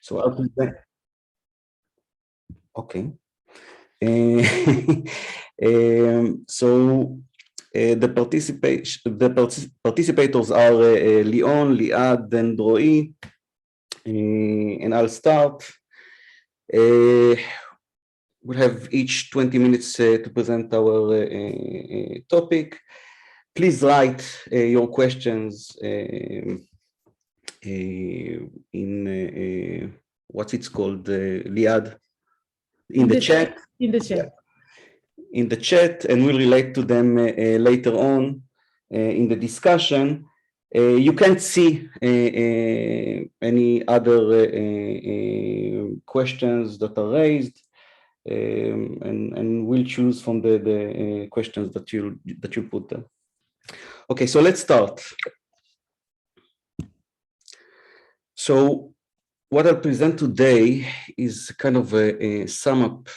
So I'll present. Okay. The participators are Leon, Liad, and Roy, and I'll start. We'll have each 20 minutes to present our topic. Please write your questions in what's it's called, Liad? In the chat. In the chat. Yeah. In the chat, and we'll relate to them later on in the discussion. You can't see any other questions that are raised, and we'll choose from the questions that you put there. Okay, so let's start. So what I'll present today is kind of a sum up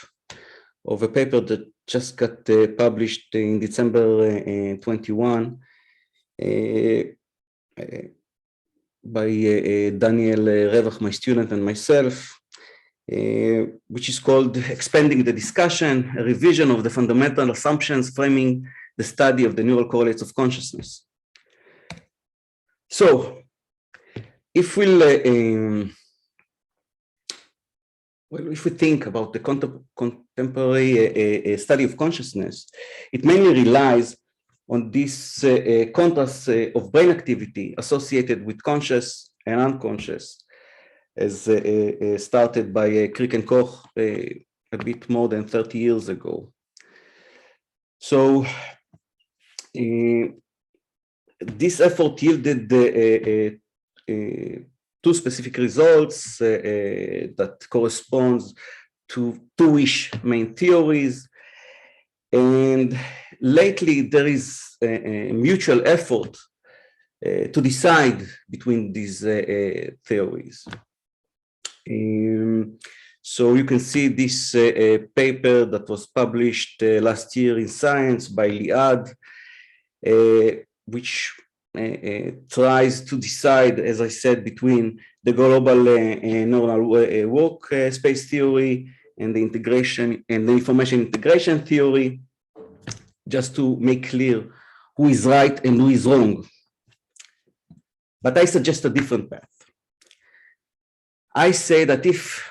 of a paper that just got published in December 21 by Daniel Revach, my student, and myself, which is called Expanding the Discussion, a revision of the fundamental assumptions framing the study of the neural correlates of consciousness. So if if we think about the contemporary study of consciousness, it mainly relies on this contrast of brain activity associated with conscious and unconscious, as started by Crick and Koch a bit more than 30 years ago. So this effort yielded two specific results that corresponds to two-ish main theories. And lately there is a mutual effort to decide between these theories. So you can see this paper that was published last year in Science by Liad, which tries to decide, as I said, between the global neuronal work space theory and the integration and the information integration theory, just to make clear who is right and who is wrong. But I suggest a different path. I say that if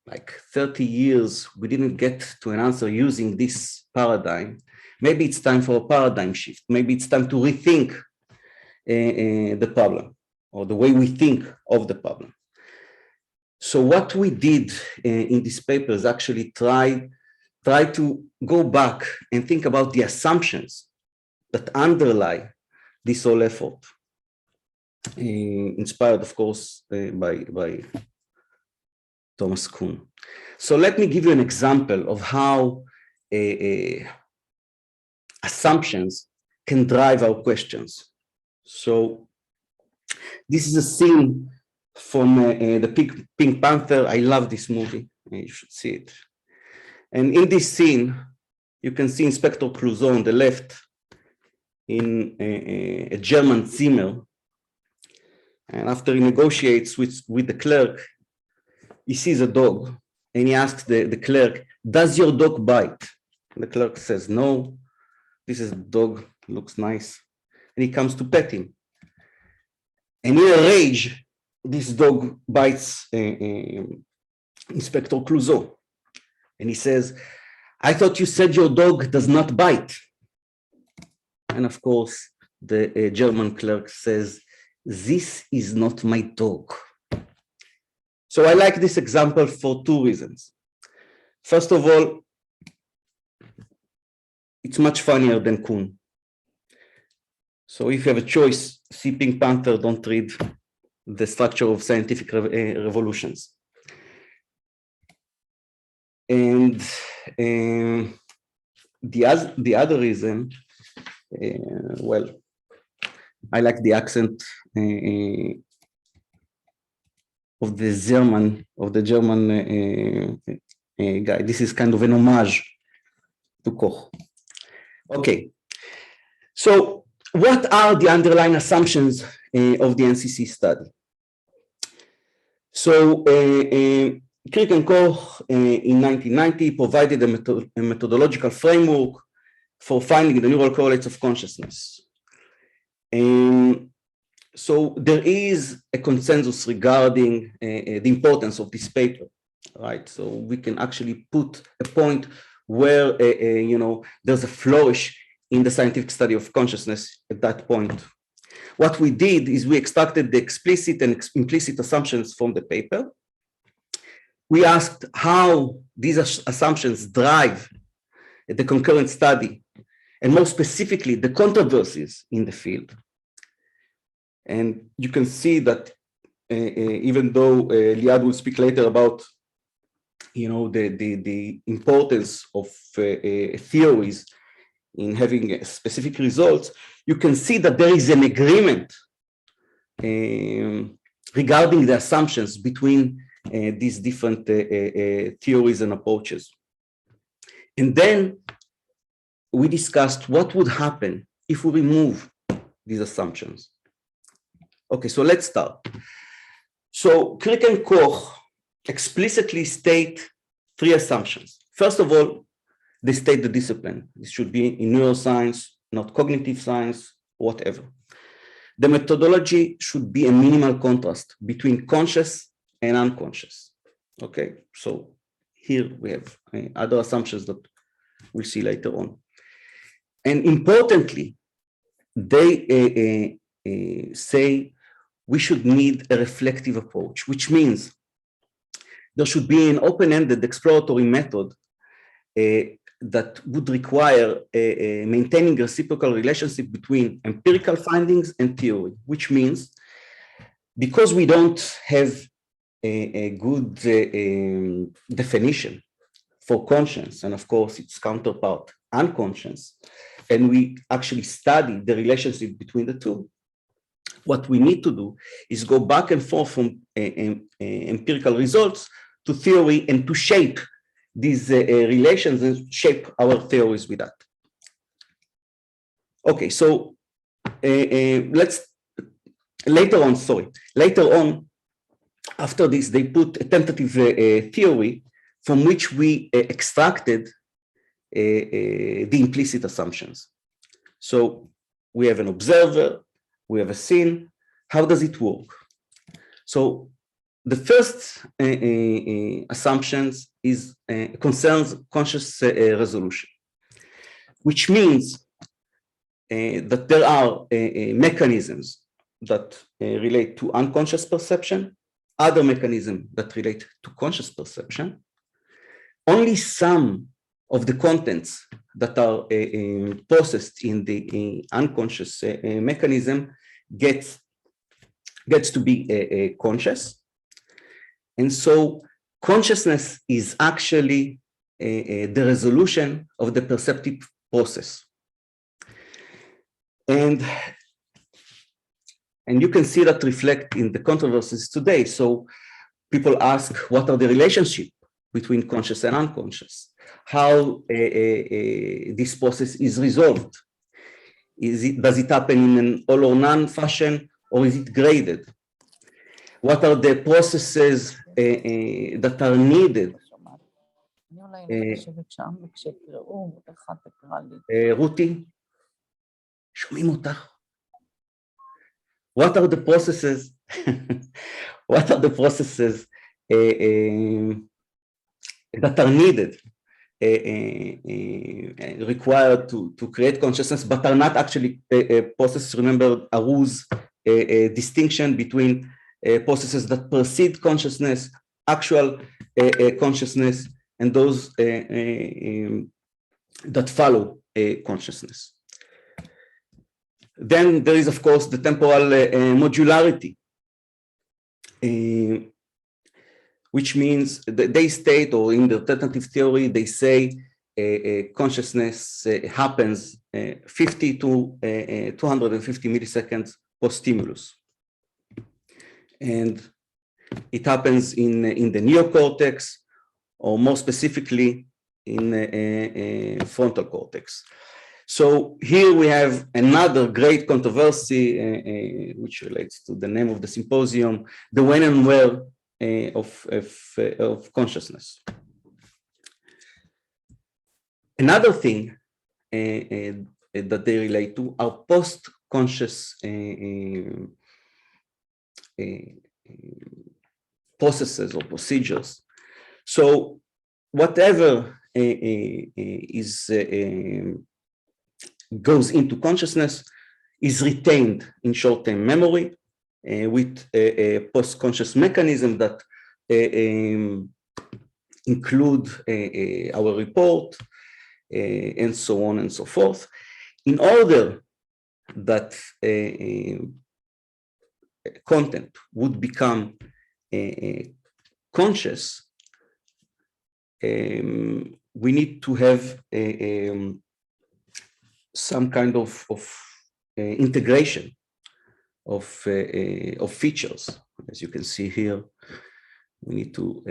like 30 years we didn't get to an answer using this paradigm, maybe it's time for a paradigm shift. Maybe it's time to rethink the problem, or the way we think of the problem. So what we did in this paper is actually try to go back and think about the assumptions that underlie this whole effort, inspired, of course, by Thomas Kuhn. So let me give you an example of how assumptions can drive our questions. So this is a scene from the Pink Panther. I love this movie. You should see it. And in this scene, you can see Inspector Clouseau on the left in a German Zimmer. And after he negotiates with the clerk, he sees a dog and he asks the clerk, "Does your dog bite?" And the clerk says, "No, this is a dog, looks nice." And he comes to pet him. And in a rage, this dog bites Inspector Clouseau. And he says, "I thought you said your dog does not bite." And of course, the German clerk says, "This is not my dog." So I like this example for two reasons. First of all, it's much funnier than Kuhn. So if you have a choice, see Pink Panther, don't read The Structure of Scientific Revolutions. And the other reason, well, I like the accent of the German guy. This is kind of an homage to Koch. Okay, so what are the underlying assumptions of the NCC study? So Crick and Koch in 1990 provided a methodological framework for finding the neural correlates of consciousness. So there is a consensus regarding the importance of this paper, right? So we can actually put a point where there's a flourish in the scientific study of consciousness at that point. What we did is we extracted the explicit and implicit assumptions from the paper. We asked how these assumptions drive the concurrent study, and more specifically, the controversies in the field. And you can see that even though Liad will speak later about the importance of theories in having specific results, you can see that there is an agreement regarding the assumptions between these different theories and approaches. And then we discussed what would happen if we remove these assumptions. Okay, so let's start. So Crick and Koch explicitly state three assumptions. First of all, they state the discipline. This should be in neuroscience, not cognitive science, whatever. The methodology should be a minimal contrast between conscious and unconscious. Okay, so here we have other assumptions that we'll see later on. And importantly, they say we should need a reflective approach, which means there should be an open-ended exploratory method that would require maintaining a reciprocal relationship between empirical findings and theory, which means because we don't have a good definition for conscience, and of course its counterpart, unconscious, and we actually study the relationship between the two, what we need to do is go back and forth from empirical results to theory and to shape these relations and shape our theories with that. Okay, so later on, after this, they put a tentative theory from which we extracted the implicit assumptions. So we have an observer, we have a scene. How does it work? So the first assumptions is concerns conscious resolution, which means that there are mechanisms that relate to unconscious perception, other mechanisms that relate to conscious perception. Only some of the contents that are processed in the unconscious mechanism gets to be conscious. And so consciousness is actually the resolution of the perceptive process. And you can see that reflect in the controversies today. So people ask, what are the relationship between conscious and unconscious? How this process is resolved? Does it happen in an all or none fashion, or is it graded? What are the processes that are needed? רותי, שומעים אותך. What are the processes? What are the processes that are needed, required to create consciousness, but are not actually processes? Remember Aru's distinction between processes that precede consciousness, actual consciousness, and those that follow consciousness. Then there is, of course, the temporal modularity, which means that they state, or in the tentative theory, they say consciousness happens 50 to 250 milliseconds post-stimulus. And it happens in the neocortex, or more specifically in frontal cortex. So here we have another great controversy, which relates to the name of the symposium, the when and where of consciousness. Another thing that they relate to are post-conscious processes or procedures. So whatever goes into consciousness is retained in short-term memory with a post-conscious mechanism that include our report and so on and so forth, in order that content would become conscious. We need to have some kind of integration of features. As you can see here, we need to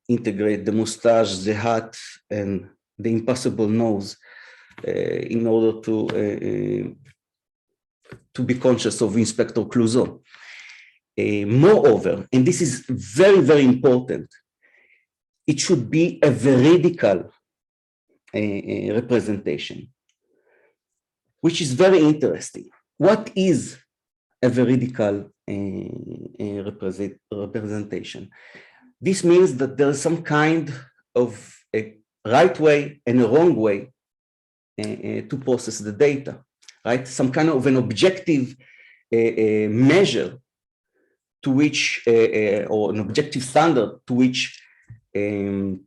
integrate the mustache, the hat, and the impossible nose in order to be conscious of Inspector Clouseau. Moreover, and this is very, very important, it should be a veridical representation, which is very interesting. What is a veridical representation? This means that there is some kind of a right way and a wrong way to process the data, right? Some kind of an objective measure to which, or an objective standard to which the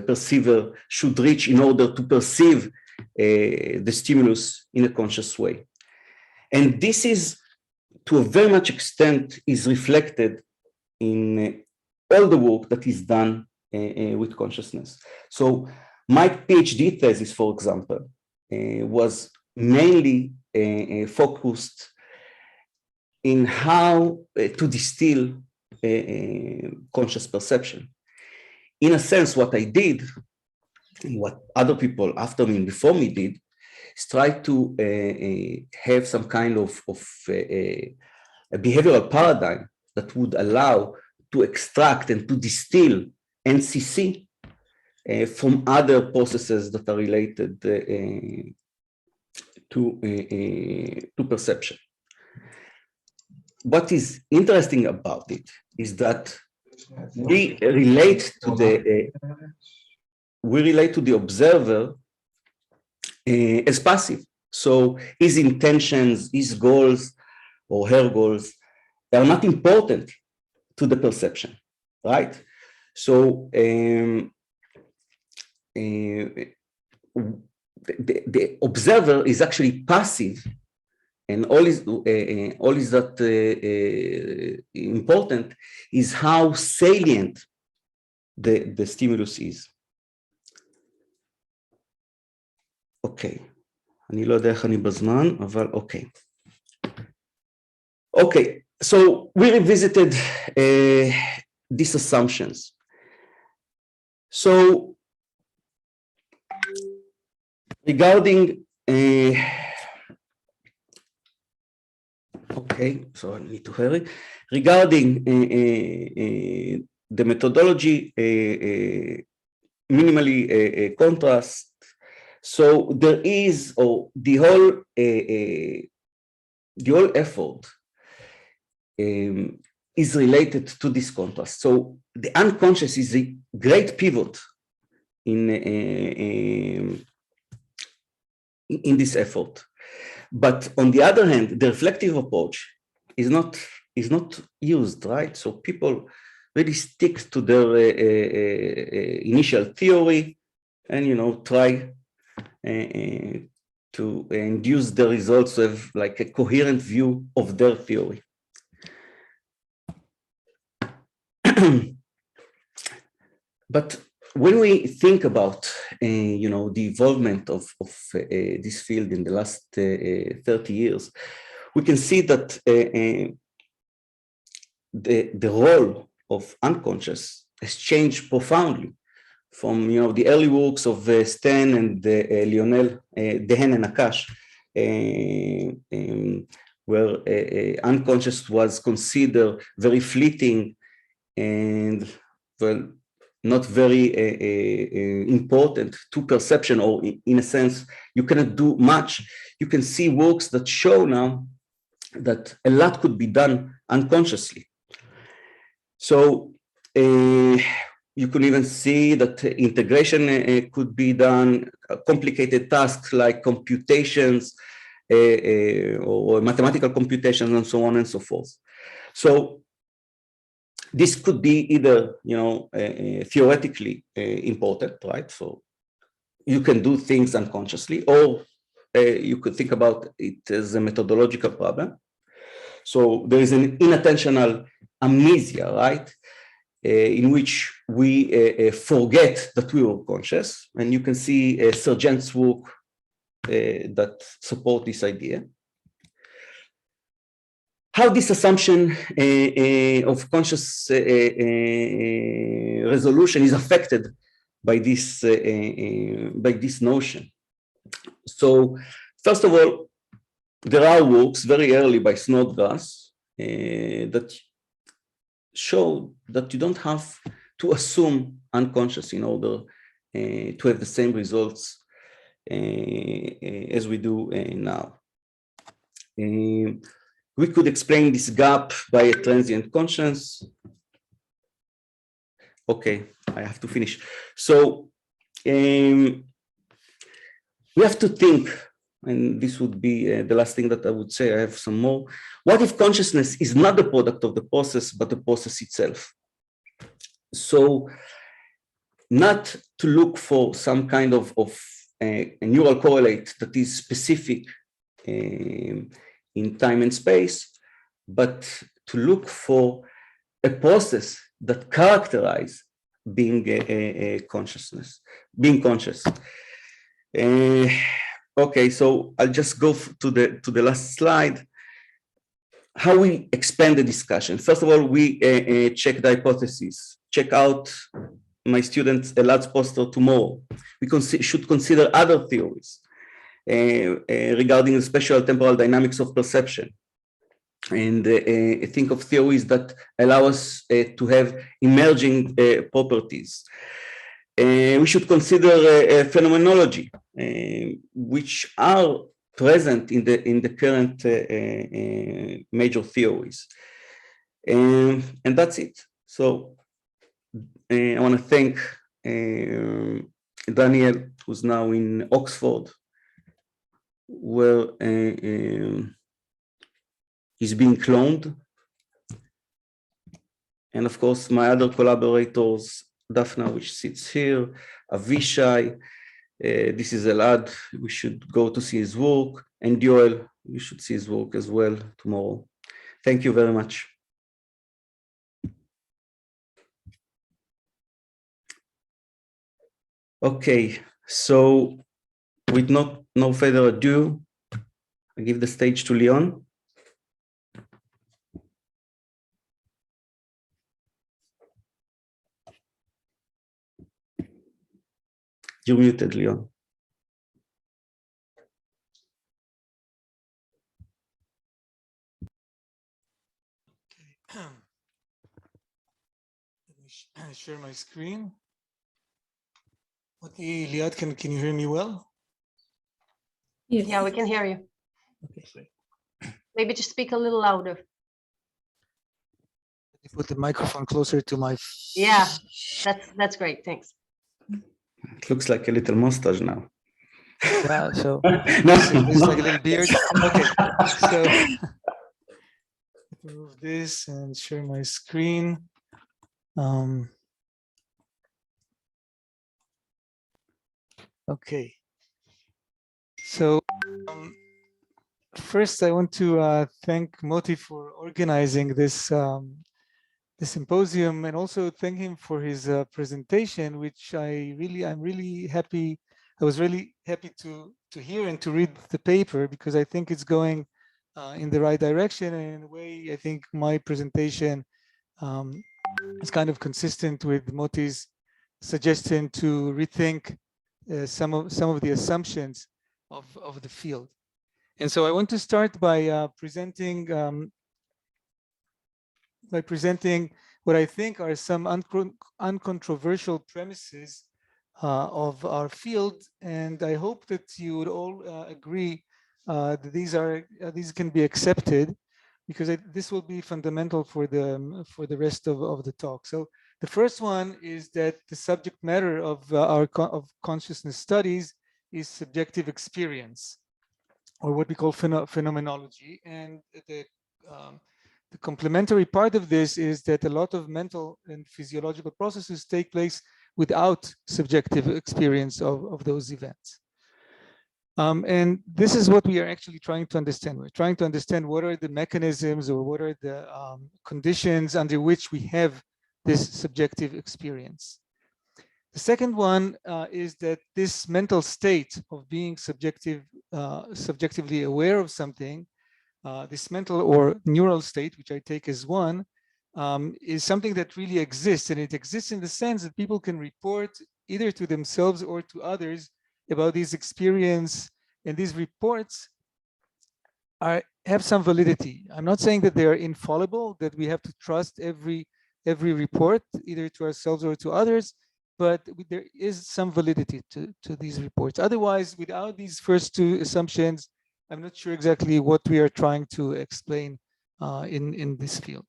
perceiver should reach in order to perceive the stimulus in a conscious way. And this is, to a very much extent, is reflected in all the work that is done with consciousness. So my PhD thesis, for example, was mainly focused in how to distill conscious perception. In a sense, what I did, and what other people after me and before me did, is try to have some kind of a behavioral paradigm that would allow to extract and to distill NCC from other processes that are related to perception. What is interesting about it is that we relate to the observer as passive. So his intentions, his goals, or her goals, they are not important to the perception, right? So the observer is actually passive, and all is that important is how salient the stimulus is. אוקיי, אני לא יודע איך אני בזמן, אבל אוקיי. Okay, so we revisited these assumptions. So regarding, okay, so I need to hurry. Regarding the methodology, minimally contrast. So there is, or the whole effort is related to this contrast. So the unconscious is a great pivot in this effort. But on the other hand, the reflective approach is not used, right? So people really stick to their initial theory and, you know, try to induce the results to have like a coherent view of their theory. But when we think about, you know, the involvement of this field in the last 30 years, we can see that the role of unconscious has changed profoundly from, you know, the early works of Stan and Lionel, Dehaene and Akash, where unconscious was considered very fleeting and, well, not very important to perception, or in a sense, you cannot do much. You can see works that show now that a lot could be done unconsciously. So you can even see that integration could be done, complicated tasks like computations or mathematical computations and so on and so forth. So this could be either, theoretically important, right? So you can do things unconsciously, or you could think about it as a methodological problem. So there is an inattentional amnesia, right? In which we forget that we were conscious, and you can see Sergeant's work that support this idea. How this assumption of conscious resolution is affected by this notion. So first of all, there are works very early by Snodgrass that show that you don't have to assume unconscious in order to have the same results as we do now. We could explain this gap by a transient conscience. Okay, I have to finish. So we have to think, and this would be the last thing that I would say. I have some more. What if consciousness is not the product of the process, but the process itself? So not to look for some kind of a neural correlate that is specific in time and space, but to look for a process that characterize being consciousness, being conscious. Okay, so I'll just go to the last slide. How we expand the discussion. First of all, we check the hypothesis. Check out my students Elad's poster tomorrow. We should consider other theories regarding the spatial temporal dynamics of perception, and think of theories that allow us to have emerging properties. We should consider phenomenology, which are present in the current major theories, and that's it. So I want to thank Daniel, who's now in Oxford, where he's being cloned, and of course my other collaborators, Daphna, which sits here, Avishai, this is Elad, we should go to see his work, and Yoel, you should see his work as well tomorrow. Thank you very much. Okay, so with no further ado, I give the stage to Leon. You're muted, Leon. Okay. Let me share my screen. Okay, Liat, can you hear me well? Yes. Yeah, we can hear you. Okay, great. Maybe just speak a little louder. Put the microphone closer to my. Yeah, that's great. Thanks. It looks like a little mustache now. Yeah, so No. this is like a little beard. Okay, so remove this and share my screen. Okay, so first I want to thank Moti for organizing this the symposium, and also thank him for his presentation, which I'm really happy. I was really happy to hear and to read the paper, because I think it's going in the right direction, and in a way I think my presentation is kind of consistent with Moti's suggestion to rethink some of the assumptions of the field. And so I want to start by presenting what I think are some uncontroversial premises of our field, and I hope that you would all agree that these can be accepted, because this will be fundamental for the rest of the talk. So the first one is that the subject matter of of consciousness studies is subjective experience, or what we call phenomenology, and the complementary part of this is that a lot of mental and physiological processes take place without subjective experience of those events. And this is what we are actually trying to understand. We're trying to understand what are the mechanisms or what are the conditions under which we have this subjective experience. The second one is that this mental state of being subjectively aware of something, this mental or neural state, which I take as one, is something that really exists, and it exists in the sense that people can report either to themselves or to others about these experience, and these reports have some validity. I'm not saying that they are infallible, that we have to trust every report either to ourselves or to others, but there is some validity to these reports. Otherwise, without these first two assumptions, I'm not sure exactly what we are trying to explain in this field.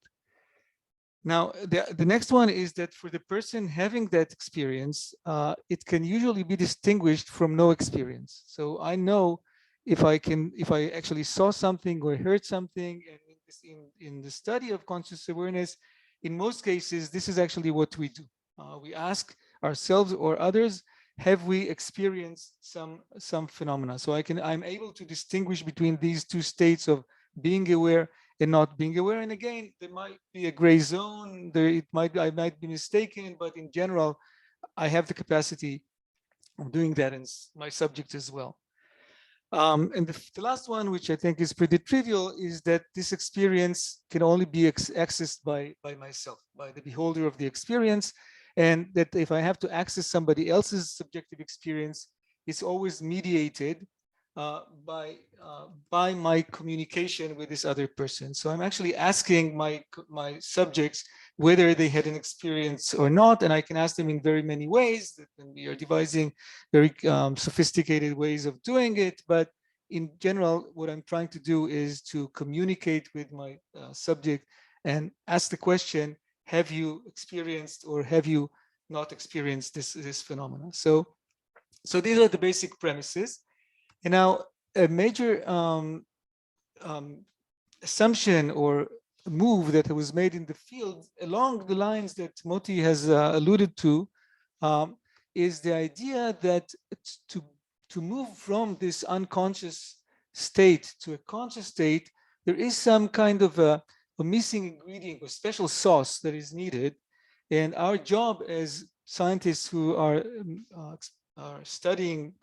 Now, the next one is that for the person having that experience, it can usually be distinguished from no experience. So I know if I actually saw something or heard something, and in the study of conscious awareness, in most cases, this is actually what we do. We ask ourselves or others, have we experienced some phenomena? So I'm able to distinguish between these two states of being aware and not being aware. And again, there might be a gray zone. I might be mistaken, but in general, I have the capacity of doing that, and my subject as well. And the last one, which I think is pretty trivial, is that this experience can only be accessed by myself, by the beholder of the experience. And that if I have to access somebody else's subjective experience, it's always mediated by my communication with this other person. So I'm actually asking my subjects whether they had an experience or not, and I can ask them in very many ways. And we are devising very sophisticated ways of doing it. But in general, what I'm trying to do is to communicate with my subject and ask the question, have you experienced or have you not experienced this phenomenon? So these are the basic premises. And now a major assumption or move that was made in the field along the lines that Moti has alluded to is the idea that to move from this unconscious state to a conscious state, there is some kind of a missing ingredient or special sauce that is needed. And our job as scientists who are studying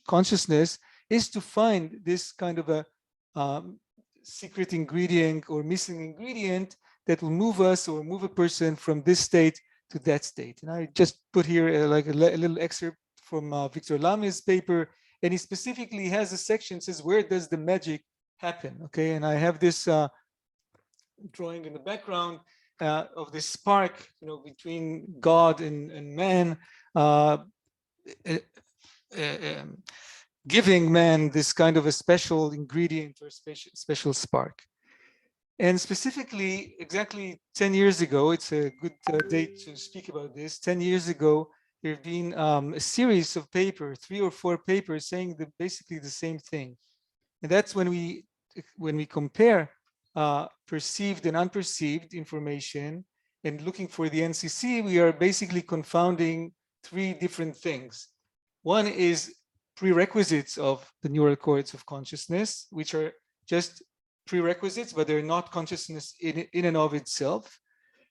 consciousness is to find this kind of a secret ingredient or missing ingredient that will move us or move a person from this state to that state. And I just put here like a little excerpt from Victor Lame's paper, and he specifically has a section that says, where does the magic happen? Okay, and I have this drawing in the background of this spark, between God and man, giving man this kind of a special ingredient or special spark. And specifically, exactly 10 years ago, it's a good date to speak about this. 10 years ago, there have been a series of papers, 3 or 4 papers saying basically the same thing. And that's when we compare perceived and unperceived information and looking for the NCC, we are basically confounding 3 different things. One is prerequisites of the neural correlates of consciousness, which are just prerequisites, but they're not consciousness in and of itself.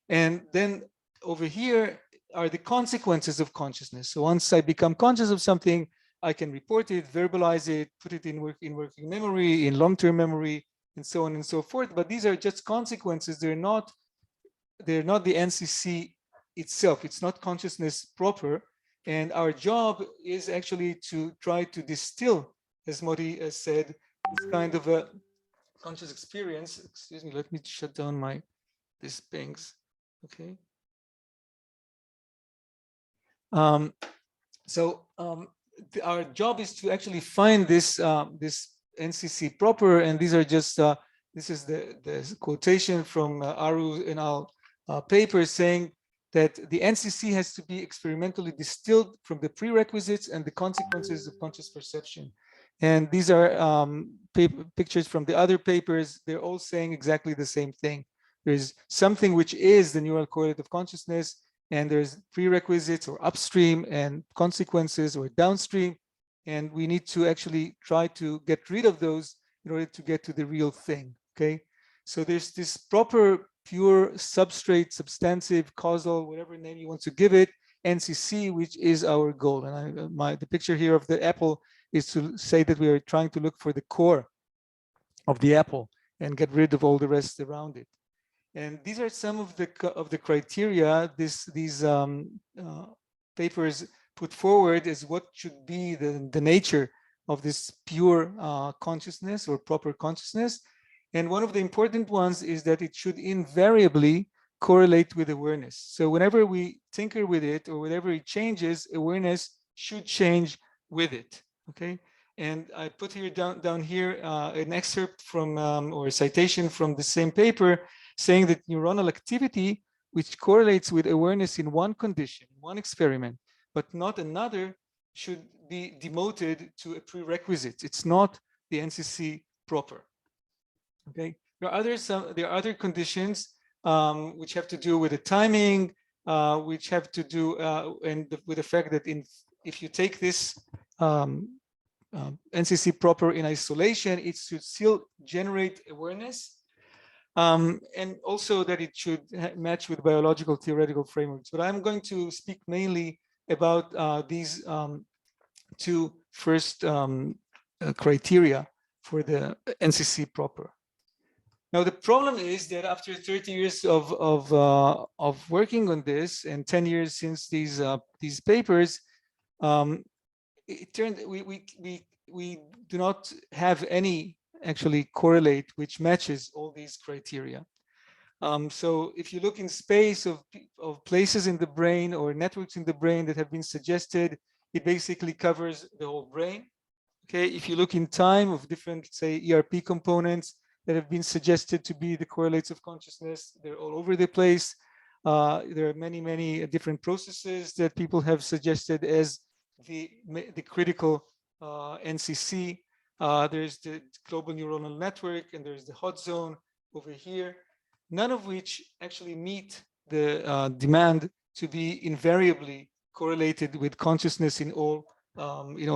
And then over here are the consequences of consciousness. So once I become conscious of something, I can report it, verbalize it, put it in working memory, in long-term memory, and so on and so forth. But these are just consequences. They're not the NCC itself. It's not consciousness proper. And our job is actually to try to distill, as Moti has said, this kind of a conscious experience. Excuse me, let me shut down this pings. Okay. Our job is to actually find this NCC proper, and these are just this is the quotation from Aru in our paper saying that the NCC has to be experimentally distilled from the prerequisites and the consequences of conscious perception. And these are pictures from the other papers. They're all saying exactly the same thing. There's something which is the neural correlate of consciousness, and there's prerequisites or upstream and consequences or downstream. And we need to actually try to get rid of those in order to get to the real thing, okay? So there's this proper, pure, substrate, substantive, causal, whatever name you want to give it, NCC, which is our goal. And the picture here of the apple is to say that we are trying to look for the core of the apple and get rid of all the rest around it. And these are some of the criteria these papers put forward as what should be the nature of this pure consciousness or proper consciousness. And one of the important ones is that it should invariably correlate with awareness. So whenever we tinker with it or whenever it changes, awareness should change with it. Okay. And I put here down here an excerpt from or a citation from the same paper saying that neuronal activity, which correlates with awareness in one condition, one experiment, but not another, should be demoted to a prerequisite. It's not the NCC proper. Okay. There are other conditions which have to do with the timing, which have to do with the fact that if you take this NCC proper in isolation, it should still generate awareness. And also that it should match with biological theoretical frameworks. But I'm going to speak mainly about these two first criteria for the NCC proper. Now, the problem is that after 30 years of working on this and 10 years since these papers, it turned we do not have any actually correlate which matches all these criteria. So if you look in space of places in the brain or networks in the brain that have been suggested, it basically covers the whole brain. Okay, if you look in time of different, say, ERP components that have been suggested to be the correlates of consciousness, they're all over the place. There are many different processes that people have suggested as the critical NCC. There's the global neuronal network, and there's the hot zone over here, none of which actually meet the demand to be invariably correlated with consciousness in all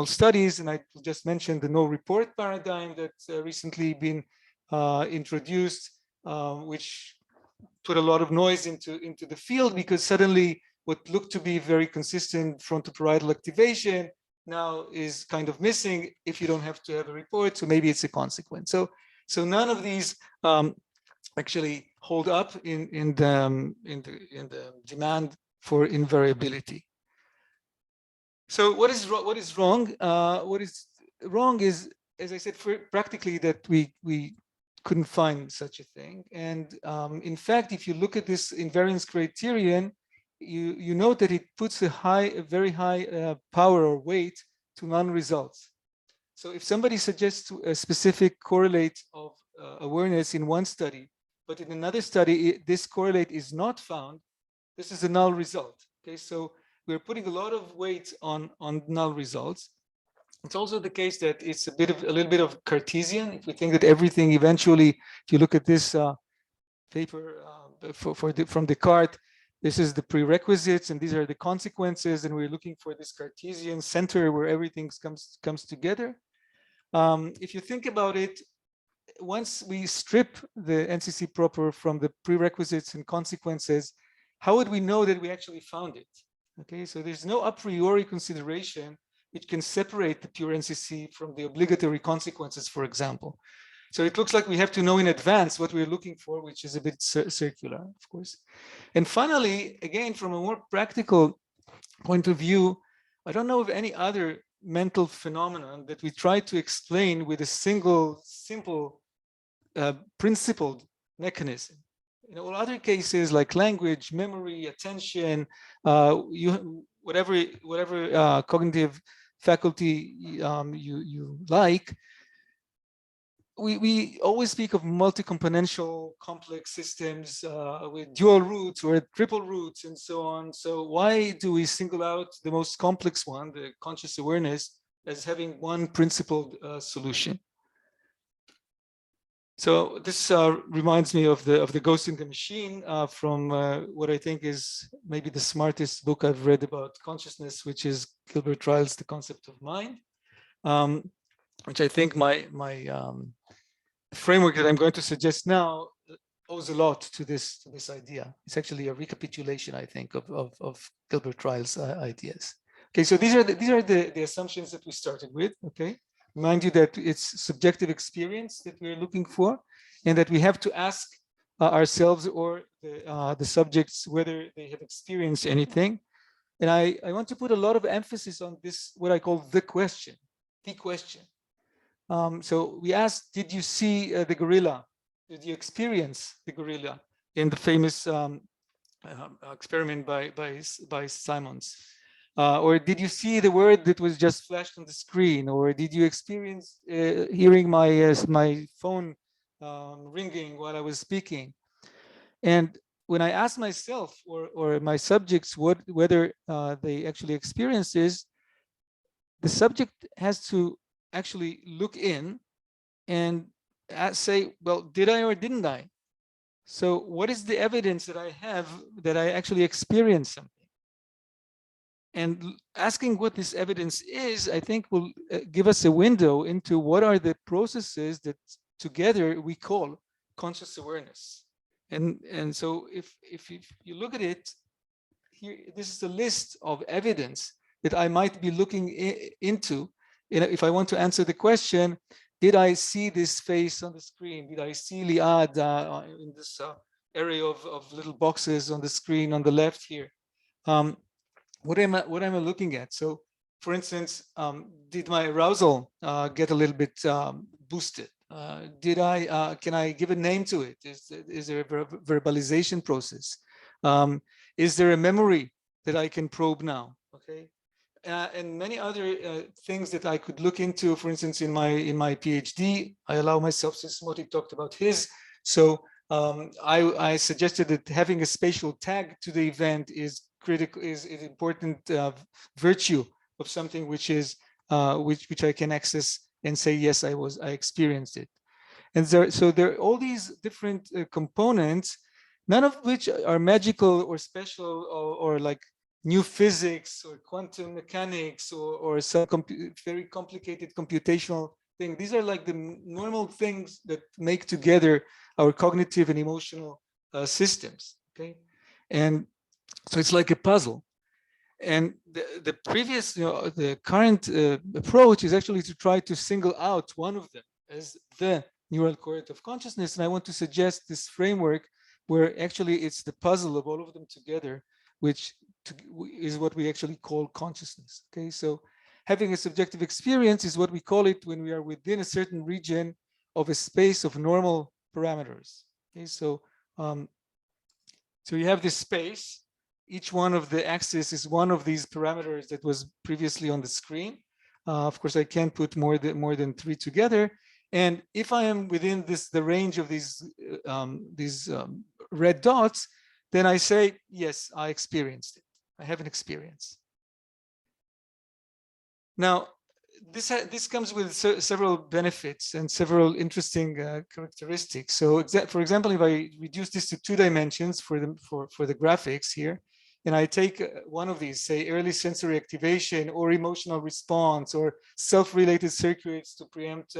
studies. And I just mentioned the no report paradigm that's recently been introduced, which put a lot of noise into the field, because suddenly what looked to be very consistent frontoparietal activation now is kind of missing if you don't have to have a report. So maybe it's a consequence. So none of these actually hold up in the demand for invariability. So what is wrong? What is wrong is, as I said, practically that we couldn't find such a thing. And in fact, if you look at this invariance criterion, you note that it puts a very high power or weight to non-results. So if somebody suggests a specific correlate of awareness in one study, but in another study this correlate is not found, this is a null result. Okay, so we're putting a lot of weight on null results. It's also the case that it's a little bit of Cartesian. If we think that everything eventually, if you look at this paper from Descartes, this is the prerequisites and these are the consequences, and we're looking for this Cartesian center where everything comes together. If you think about it, once we strip the NCC proper from the prerequisites and consequences, how would we know that we actually found it? Okay, so there's no a priori consideration which can separate the pure NCC from the obligatory consequences, for example. So it looks like we have to know in advance what we're looking for, which is a bit circular, of course. And finally, again, from a more practical point of view, I don't know of any other mental phenomenon that we try to explain with a single, simple, principled mechanism. In all other cases, like language, memory, attention, whatever cognitive faculty you like, we always speak of multi-componential complex systems with dual roots or triple roots and so on. So why do we single out the most complex one, the conscious awareness, as having one principled solution? So this reminds me of the Ghost in the Machine from what I think is maybe the smartest book I've read about consciousness, which is Gilbert Ryle's The Concept of Mind, which I think my framework that I'm going to suggest now owes a lot to this idea. It's actually a recapitulation, I think, of Gilbert Ryle's ideas. Okay, so these are the assumptions that we started with. Okay, remind you that it's subjective experience that we're looking for, and that we have to ask ourselves or the subjects whether they have experienced anything. And I want to put a lot of emphasis on this, what I call the question. So we asked, did you see the gorilla? Did you experience the gorilla in the famous experiment by Simons? Or did you see the word that was just flashed on the screen? Or did you experience hearing my phone ringing while I was speaking? And when I ask myself or my subjects whether they actually experience this, the subject has to actually look in and say, well, did I or didn't I? So what is the evidence that I have that I actually experienced something? And asking what this evidence is, I think, will give us a window into what are the processes that together we call conscious awareness. And so if you look at it, here, this is a list of evidence that I might be looking into. If I want to answer the question, did I see this face on the screen? Did I see Liad in this area of little boxes on the screen on the left here? What am I looking at? So, for instance, did my arousal get a little bit boosted? Can I give a name to it? Is there a verbalization process? Is there a memory that I can probe now? Okay. And many other things that I could look into. For instance, in my PhD, I allow myself, since Moti talked about his, so I suggested that having a spatial tag to the event is critical, is an important virtue of something which is which I can access and say, yes, I experienced it. And so there are all these different components, none of which are magical or special or like new physics or quantum mechanics or some very complicated computational thing. These are like the normal things that make together our cognitive and emotional systems. Okay, and so it's like a puzzle. And the previous, the current approach is actually to try to single out one of them as the neural correlate of consciousness. And I want to suggest this framework where actually it's the puzzle of all of them together, which is what we actually call consciousness. Okay, so having a subjective experience is what we call it when we are within a certain region of a space of normal parameters. Okay, so so you have this space. Each one of the axes is one of these parameters that was previously on the screen. Of course, I can't put more than 3 together. And if I am within the range of these red dots, then I say, yes, I experienced it. I have an experience. Now, this comes with several benefits and several interesting characteristics. So, for example, if I reduce this to 2 dimensions for the graphics here, and I take one of these, say, early sensory activation or emotional response or self-related circuits to preempt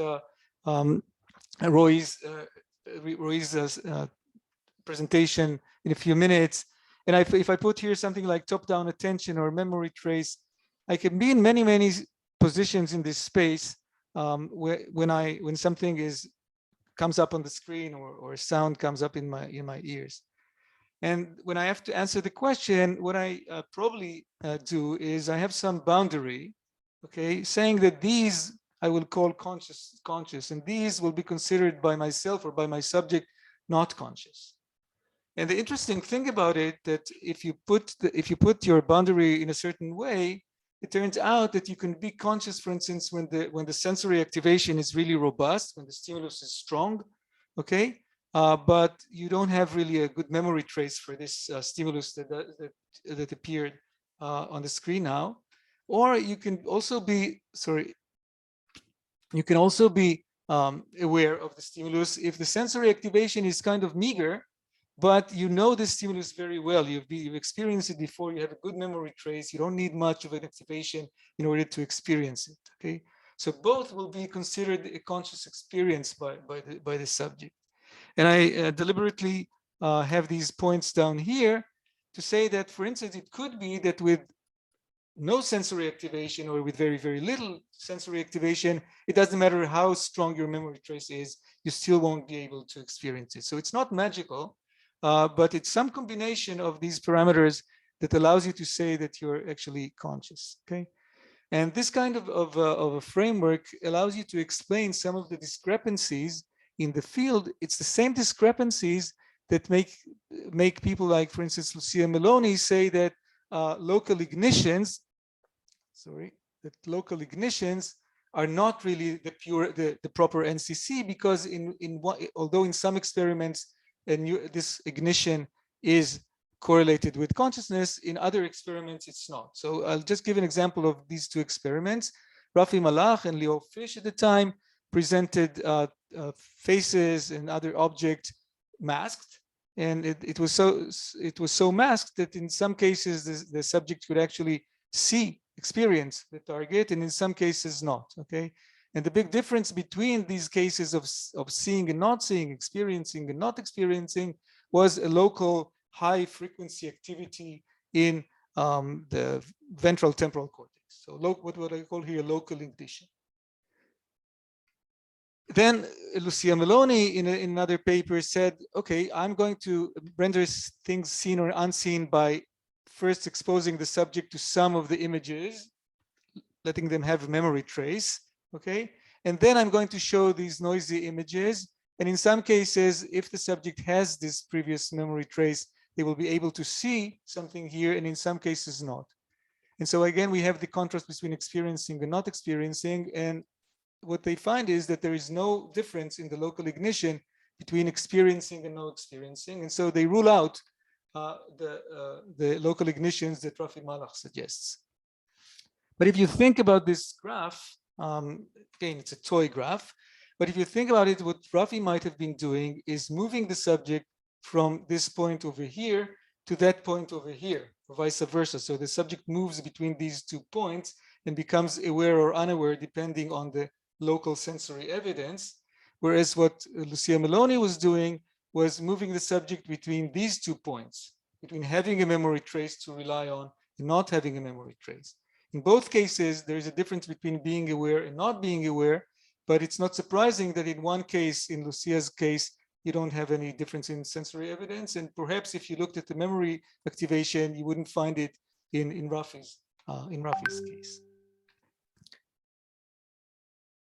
Roy's presentation in a few minutes. And if I put here something like top-down attention or memory trace, I can be in many positions in this space when something comes up on the screen or sound comes up in my ears. And when I have to answer the question, what I probably do is I have some boundary okay, saying that these I will call conscious, and these will be considered by myself or by my subject not conscious. And the interesting thing about it, that if you put your boundary in a certain way, it turns out that you can be conscious, for instance, when the sensory activation is really robust, when the stimulus is strong, okay, but you don't have really a good memory trace for this stimulus that appeared on the screen now. Or you can also be, aware of the stimulus if the sensory activation is kind of meager, but you know the stimulus very well. You've experienced it before. You have a good memory trace. You don't need much of an activation in order to experience it. Okay, so both will be considered a conscious experience by the subject. And I deliberately have these points down here to say that, for instance, it could be that with no sensory activation or with very, very little sensory activation, it doesn't matter how strong your memory trace is, you still won't be able to experience it. So it's not magical, but it's some combination of these parameters that allows you to say that you're actually conscious, okay? And this kind of a framework allows you to explain some of the discrepancies in the field. It's the same discrepancies that make people like, for instance, Lucia Meloni say that local ignitions are not really the proper NCC, because although in some experiments this ignition is correlated with consciousness, in other experiments it's not. So I'll just give an example of these two experiments. Rafi Malach and Leo Fish at the time presented faces and other objects masked, and it was so masked that in some cases the subject could actually experience the target, and in some cases not. Okay, and the big difference between these cases of seeing and not seeing, experiencing and not experiencing, was a local high frequency activity in the ventral temporal cortex. So what I call here local ignition. Then Lucia Meloni in another paper said, okay, I'm going to render things seen or unseen by first exposing the subject to some of the images, letting them have a memory trace, okay? And then I'm going to show these noisy images. And in some cases, if the subject has this previous memory trace, they will be able to see something here, and in some cases not. And so again, we have the contrast between experiencing and not experiencing. And what they find is that there is no difference in the local ignition between experiencing and no experiencing. And so they rule out the local ignitions that Rafi Malach suggests. But if you think about this graph, again, it's a toy graph, but if you think about it, what Rafi might have been doing is moving the subject from this point over here to that point over here, or vice versa. So the subject moves between these 2 points and becomes aware or unaware depending on the local sensory evidence. Whereas what Lucia Meloni was doing was moving the subject between these 2 points, between having a memory trace to rely on and not having a memory trace. In both cases, there is a difference between being aware and not being aware, but it's not surprising that in one case, in Lucia's case, you don't have any difference in sensory evidence. And perhaps if you looked at the memory activation, you wouldn't find it in Rafi's case.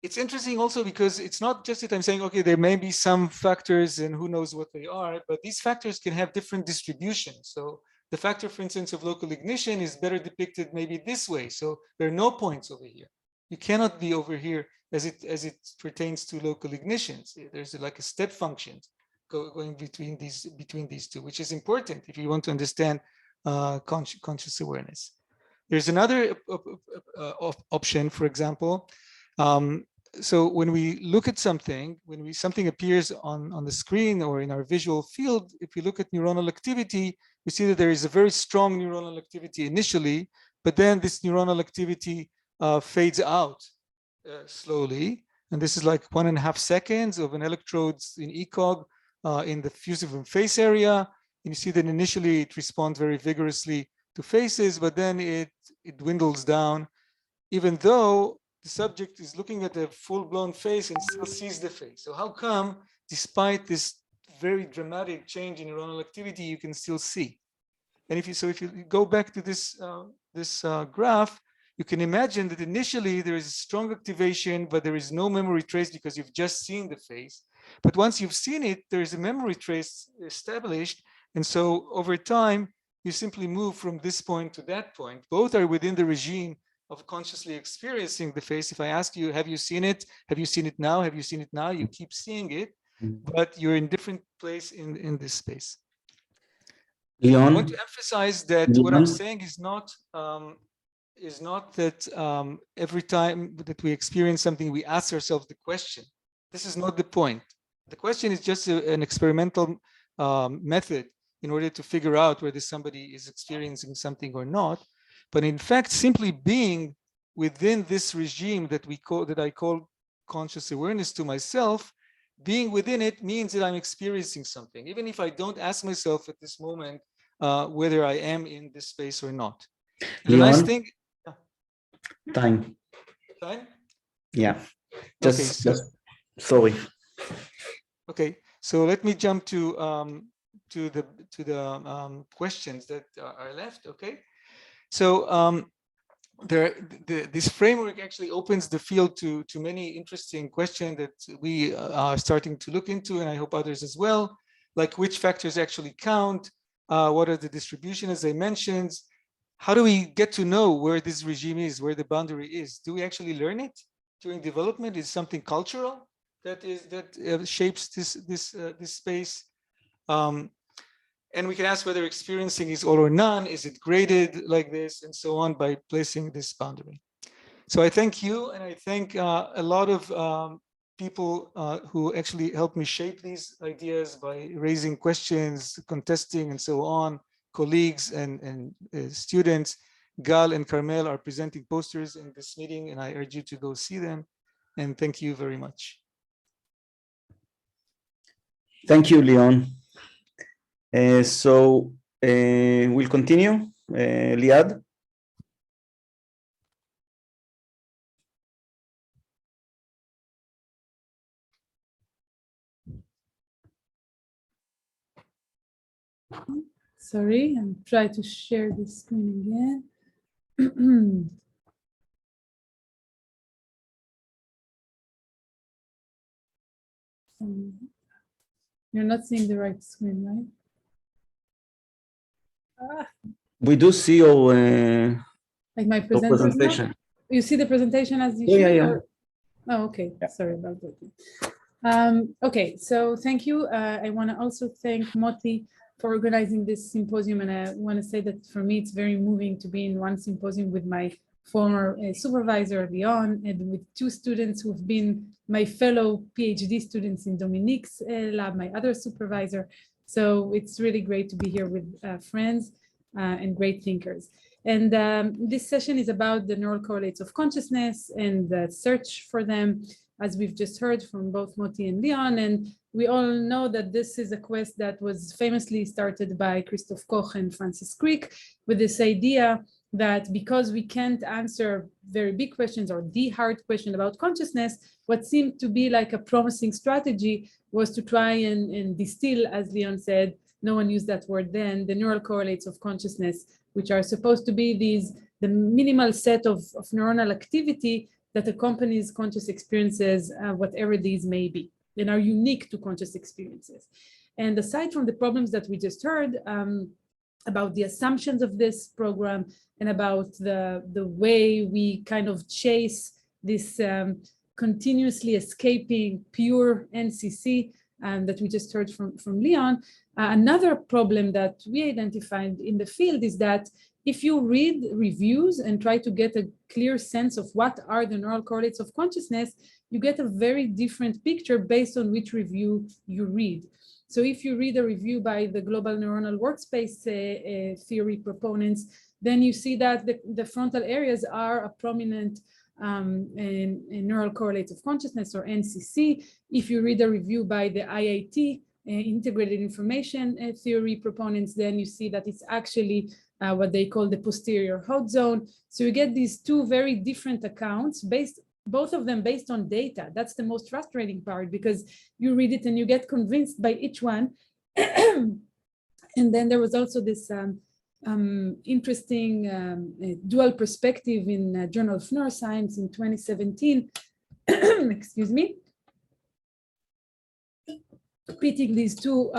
It's interesting also because it's not just that I'm saying, okay, there may be some factors and who knows what they are, but these factors can have different distributions. So the factor, for instance, of local ignition is better depicted maybe this way. So there are no points over here. You cannot be over here as it pertains to local ignitions. There's like a step function going between these two, which is important if you want to understand conscious awareness. There's another option, for example. So when we look at something, when something appears on the screen or in our visual field, if we look at neuronal activity, we see that there is a very strong neuronal activity initially, but then this neuronal activity fades out slowly. And this is like 1.5 seconds of an electrode in ECOG in the fusiform face area. And you see that initially it responds very vigorously to faces, but then it dwindles down, even though the subject is looking at a full-blown face and still sees the face. So how come, despite this very dramatic change in neuronal activity, you can still see? And if you go back to this graph, you can imagine that initially there is a strong activation, but there is no memory trace because you've just seen the face. But once you've seen it, there is a memory trace established. And so over time, you simply move from this point to that point. Both are within the regime of consciously experiencing the face. If I ask you, have you seen it? Have you seen it now? Have you seen it now? You keep seeing it, but you're in different place in this space. Leon? I want to emphasize that what I'm saying is not that every time that we experience something, we ask ourselves the question. This is not the point. The question is just an experimental method in order to figure out whether somebody is experiencing something or not. But in fact, simply being within this regime that I call conscious awareness to myself, being within it means that I'm experiencing something, even if I don't ask myself at this moment whether I am in this space or not. And the nice thing. Time. Time? Yeah. Just sorry. Okay, so let me jump to the questions that are left. Okay, so this framework actually opens the field to many interesting questions that we are starting to look into, and I hope others as well, like which factors actually count, what are the distribution, as I mentioned, how do we get to know where this regime is, where the boundary is? Do we actually learn it during development? Is something cultural that shapes this space? And we can ask whether experiencing is all or none, is it graded like this, and so on, by placing this boundary. So I thank you, and I thank a lot of people who actually helped me shape these ideas by raising questions, contesting, and so on. Colleagues and students. Gal and Carmel are presenting posters in this meeting, and I urge you to go see them. And thank you very much. Thank you, Leon. So we'll continue. Liad? Sorry, I'm trying to share the screen again. You're not seeing the right screen, right? We do see your like my presentation. You see the presentation as you should? Yeah. Oh, okay. Yeah. Sorry about that. Okay, so thank you. I want to also thank Moti for organizing this symposium, and I want to say that for me it's very moving to be in one symposium with my former supervisor Leon, and with two students who've been my fellow PhD students in Dominique's lab, my other supervisor. So it's really great to be here with friends and great thinkers. And this session is about the neural correlates of consciousness and the search for them, as we've just heard from both Moti and Leon. And we all know that this is a quest that was famously started by Christoph Koch and Francis Crick, with this idea that because we can't answer very big questions or the hard question about consciousness, what seemed to be like a promising strategy was to try and distill, as Leon said, no one used that word then, the neural correlates of consciousness, which are supposed to be the minimal set of neuronal activity that accompanies conscious experiences, whatever these may be, and are unique to conscious experiences. And aside from the problems that we just heard about the assumptions of this program and about the way we kind of chase this continuously escaping pure NCC that we just heard from Leon, another problem that we identified in the field is that if you read reviews and try to get a clear sense of what are the neural correlates of consciousness, you get a very different picture based on which review you read. So if you read a review by the global neuronal workspace theory proponents, then you see that the frontal areas are a prominent in neural correlates of consciousness, or NCC. If you read a review by the IIT, integrated information theory proponents, then you see that it's actually what they call the posterior hot zone. So you get these two very different accounts, both of them based on data. That's the most frustrating part, because you read it and you get convinced by each one. And then there was also this interesting dual perspective in Journal of Neuroscience in 2017, excuse me, pitting these two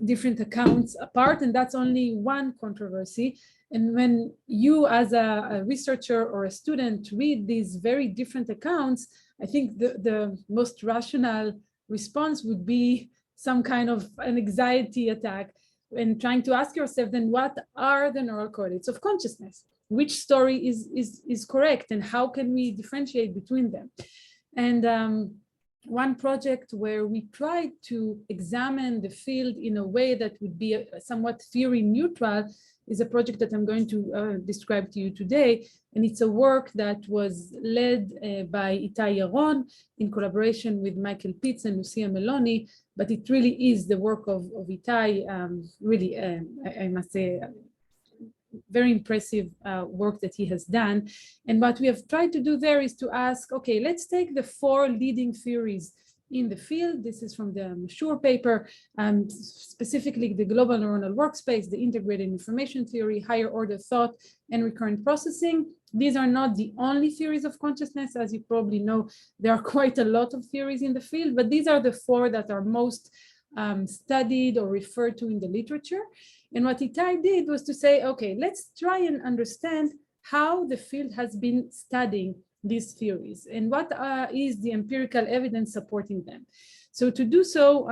different accounts apart, and that's only one controversy. And when you as a researcher or a student read these very different accounts, I think the most rational response would be some kind of an anxiety attack and trying to ask yourself, then what are the neural correlates of consciousness? Which story is correct, and how can we differentiate between them? And one project where we tried to examine the field in a way that would be somewhat theory neutral is a project that I'm going to describe to you today. And it's a work that was led by Itai Yaron in collaboration with Michael Pitts and Lucia Meloni, but it really is the work of Itai, really, I must say, very impressive work that he has done. And what we have tried to do there is to ask, okay, let's take the 4 leading theories in the field. This is from the Mashur paper, specifically the global neuronal workspace, the integrated information theory, higher order thought, and recurrent processing. These are not the only theories of consciousness. As you probably know, there are quite a lot of theories in the field, but these are the 4 that are most studied or referred to in the literature. And what Itai did was to say, okay, let's try and understand how the field has been studying these theories and what is the empirical evidence supporting them. So to do so,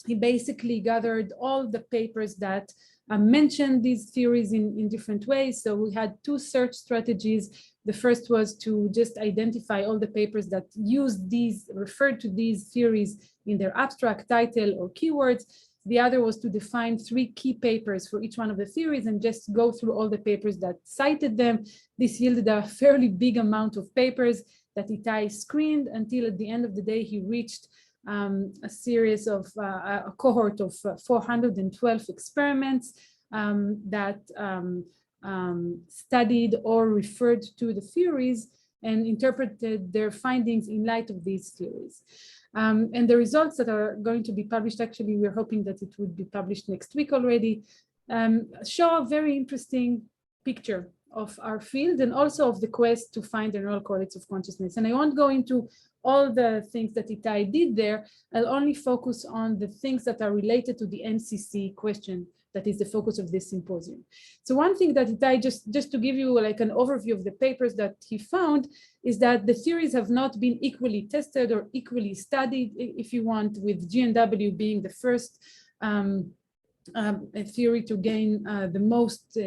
he basically gathered all the papers that mentioned these theories in different ways. So we had 2 search strategies. The first was to just identify all the papers that used these, referred to these theories in their abstract title or keywords. The other was to define 3 key papers for each one of the theories and just go through all the papers that cited them. This yielded a fairly big amount of papers that Itai screened until at the end of the day, he reached a series of a cohort of 412 experiments that studied or referred to the theories and interpreted their findings in light of these theories. And the results that are going to be published, actually, we're hoping that it would be published next week already, show a very interesting picture of our field and also of the quest to find the neural correlates of consciousness. And I won't go into all the things that Itai did there. I'll only focus on the things that are related to the NCC question that is the focus of this symposium. So one thing that Itai, just to give you like an overview of the papers that he found, is that the theories have not been equally tested or equally studied, if you want, with GNW being the first a theory to gain the most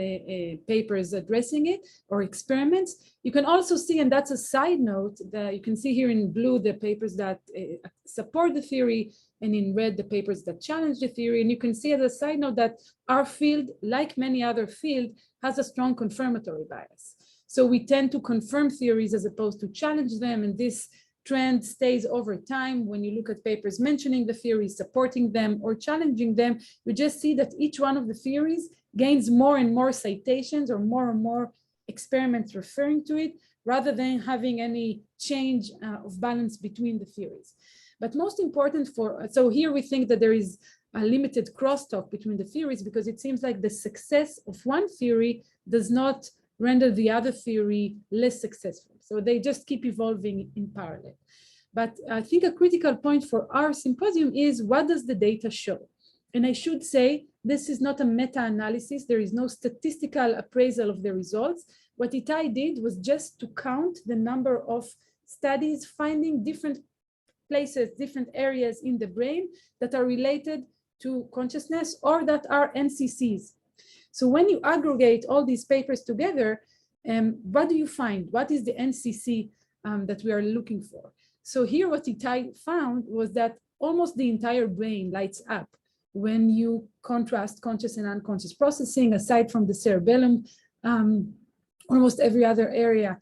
papers addressing it or experiments. You can also see, and that's a side note, that you can see here in blue the papers that support the theory, and in red the papers that challenge the theory. And you can see as a side note that our field, like many other fields, has a strong confirmatory bias. So we tend to confirm theories as opposed to challenge them, and this trend stays over time. When you look at papers mentioning the theories, supporting them, or challenging them, you just see that each one of the theories gains more and more citations or more experiments referring to it, rather than having any change of balance between the theories. But most important so here we think that there is a limited crosstalk between the theories, because it seems like the success of one theory does not render the other theory less successful. So they just keep evolving in parallel. But I think a critical point for our symposium is, what does the data show? And I should say, this is not a meta-analysis. There is no statistical appraisal of the results. What Itai did was just to count the number of studies finding different places, different areas in the brain that are related to consciousness or that are NCCs. So when you aggregate all these papers together, what do you find? What is the NCC that we are looking for? So here what Itai found was that almost the entire brain lights up when you contrast conscious and unconscious processing. Aside from the cerebellum, almost every other area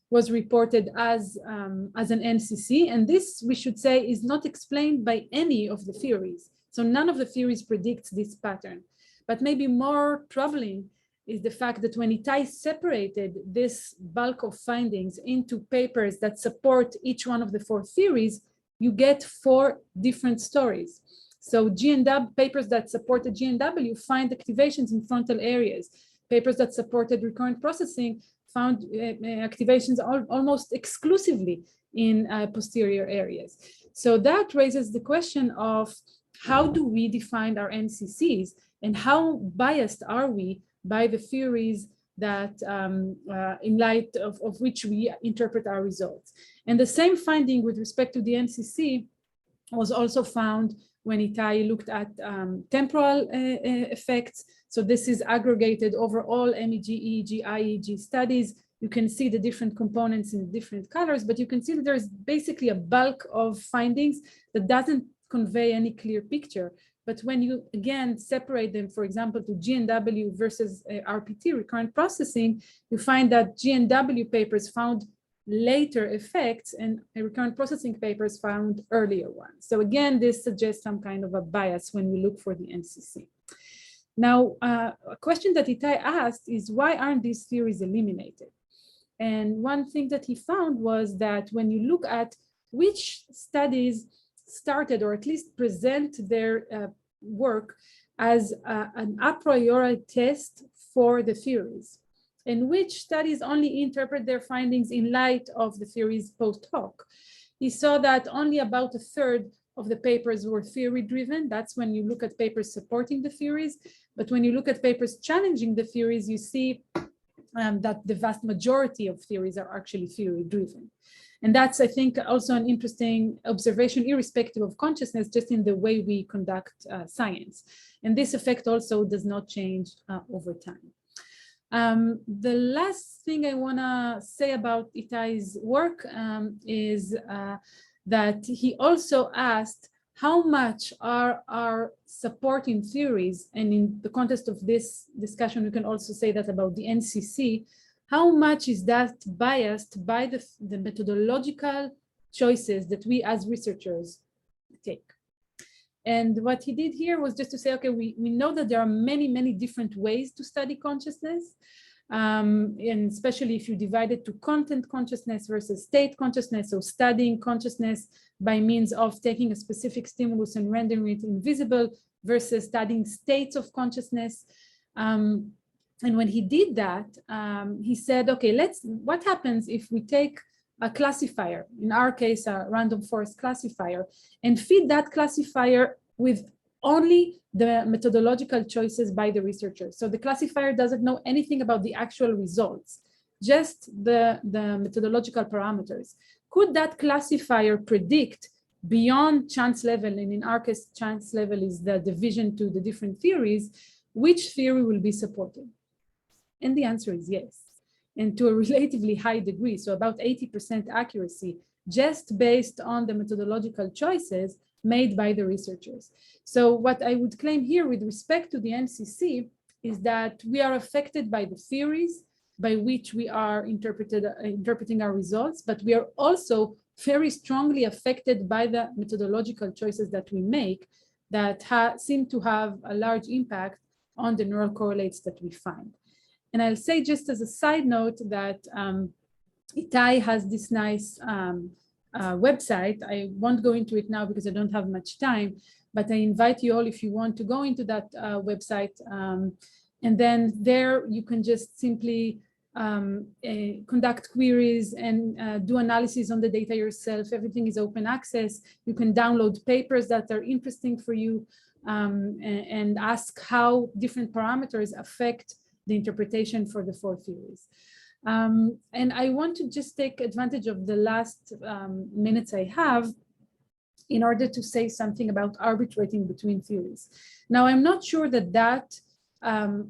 was reported as an NCC. And this, we should say, is not explained by any of the theories. So none of the theories predicts this pattern. But maybe more troubling is the fact that when Itai separated this bulk of findings into papers that support each one of the 4 theories, you get 4 different stories. So GNW papers that supported GNW find activations in frontal areas. Papers that supported recurrent processing found activations almost exclusively in posterior areas. So that raises the question of how do we define our NCCs and how biased are we by the theories that in light of which we interpret our results. And the same finding with respect to the NCC was also found when Itai looked at temporal effects. So this is aggregated over all MEG, EEG, IEG studies. You can see the different components in different colors, but you can see that there's basically a bulk of findings that doesn't convey any clear picture. But when you, again, separate them, for example, to GNW versus RPT, recurrent processing, you find that GNW papers found later effects and recurrent processing papers found earlier ones. So again, this suggests some kind of a bias when we look for the NCC. Now, a question that Itai asked is, why aren't these theories eliminated? And one thing that he found was that when you look at which studies started or at least present their work as an a priori test for the theories, and which studies only interpret their findings in light of the theories post hoc, he saw that only about a third of the papers were theory driven. That's when you look at papers supporting the theories. But when you look at papers challenging the theories, you see that the vast majority of theories are actually theory driven. And that's, I think, also an interesting observation, irrespective of consciousness, just in the way we conduct science. And this effect also does not change over time. The last thing I want to say about Itai's work is that he also asked how much are our supporting theories, and in the context of this discussion, we can also say that about the NCC, how much is that biased by the methodological choices that we as researchers take. And what he did here was just to say, okay, we know that there are many, many different ways to study consciousness. And especially if you divide it to content consciousness versus state consciousness, so studying consciousness by means of taking a specific stimulus and rendering it invisible versus studying states of consciousness. And when he did that, he said, okay, what happens if we take a classifier, in our case, a random forest classifier, and feed that classifier with only the methodological choices by the researchers. So the classifier doesn't know anything about the actual results, just the methodological parameters. Could that classifier predict beyond chance level, and in our case, chance level is the division to the different theories, which theory will be supported? And the answer is yes, and to a relatively high degree, so about 80% accuracy, just based on the methodological choices made by the researchers. So what I would claim here with respect to the NCC is that we are affected by the theories by which we are interpreting our results, but we are also very strongly affected by the methodological choices that we make that seem to have a large impact on the neural correlates that we find. And I'll say just as a side note that Itai has this nice website. I won't go into it now because I don't have much time, but I invite you all, if you want, to go into that website. And then there you can just simply conduct queries and do analysis on the data yourself. Everything is open access. You can download papers that are interesting for you and ask how different parameters affect the interpretation for the four theories. And I want to just take advantage of the last minutes I have in order to say something about arbitrating between theories. Now, I'm not sure that that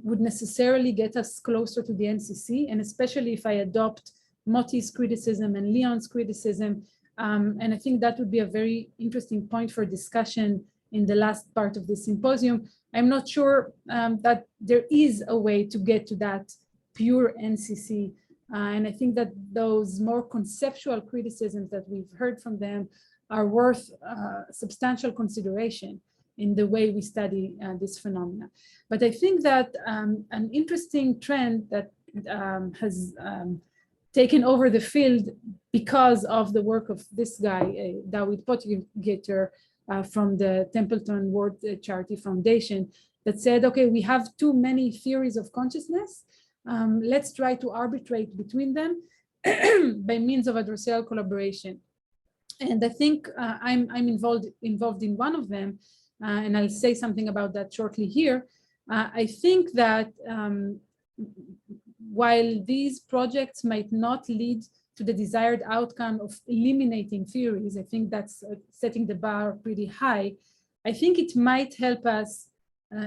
would necessarily get us closer to the NCC, and especially if I adopt Moti's criticism and Leon's criticism. And I think that would be a very interesting point for discussion in the last part of the symposium. I'm not sure that there is a way to get to that pure NCC. And I think that those more conceptual criticisms that we've heard from them are worth substantial consideration in the way we study this phenomena. But I think that an interesting trend that has taken over the field because of the work of this guy, David Potgieter, from the Templeton World Charity Foundation that said, okay, we have too many theories of consciousness. Let's try to arbitrate between them by means of adversarial collaboration. And I think I'm involved in one of them, and I'll say something about that shortly here. I think that while these projects might not lead to the desired outcome of eliminating theories, I think that's setting the bar pretty high. I think it might help us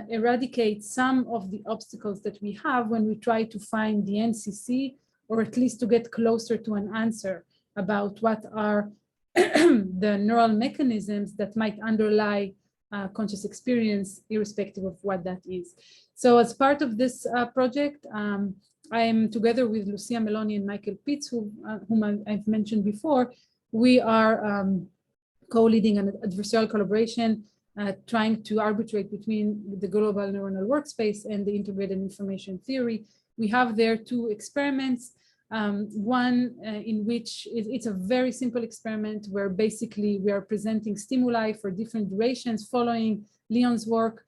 eradicate some of the obstacles that we have when we try to find the NCC, or at least to get closer to an answer about what are the neural mechanisms that might underlie conscious experience, irrespective of what that is. So as part of this project, I am together with Lucia Meloni and Michael Pitts, whom I've mentioned before. We are co-leading an adversarial collaboration, trying to arbitrate between the global neuronal workspace and the integrated information theory. We have there two experiments. One in which it's a very simple experiment where basically we are presenting stimuli for different durations following Leon's work.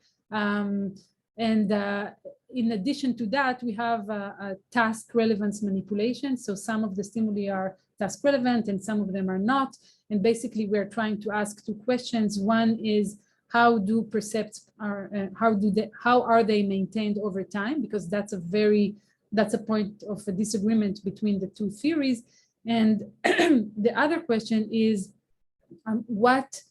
In addition to that, we have a task relevance manipulation. So some of the stimuli are task relevant and some of them are not. And basically we're trying to ask two questions. One is, how do percepts how are they maintained over time? Because that's a point of a disagreement between the two theories. And the other question is, what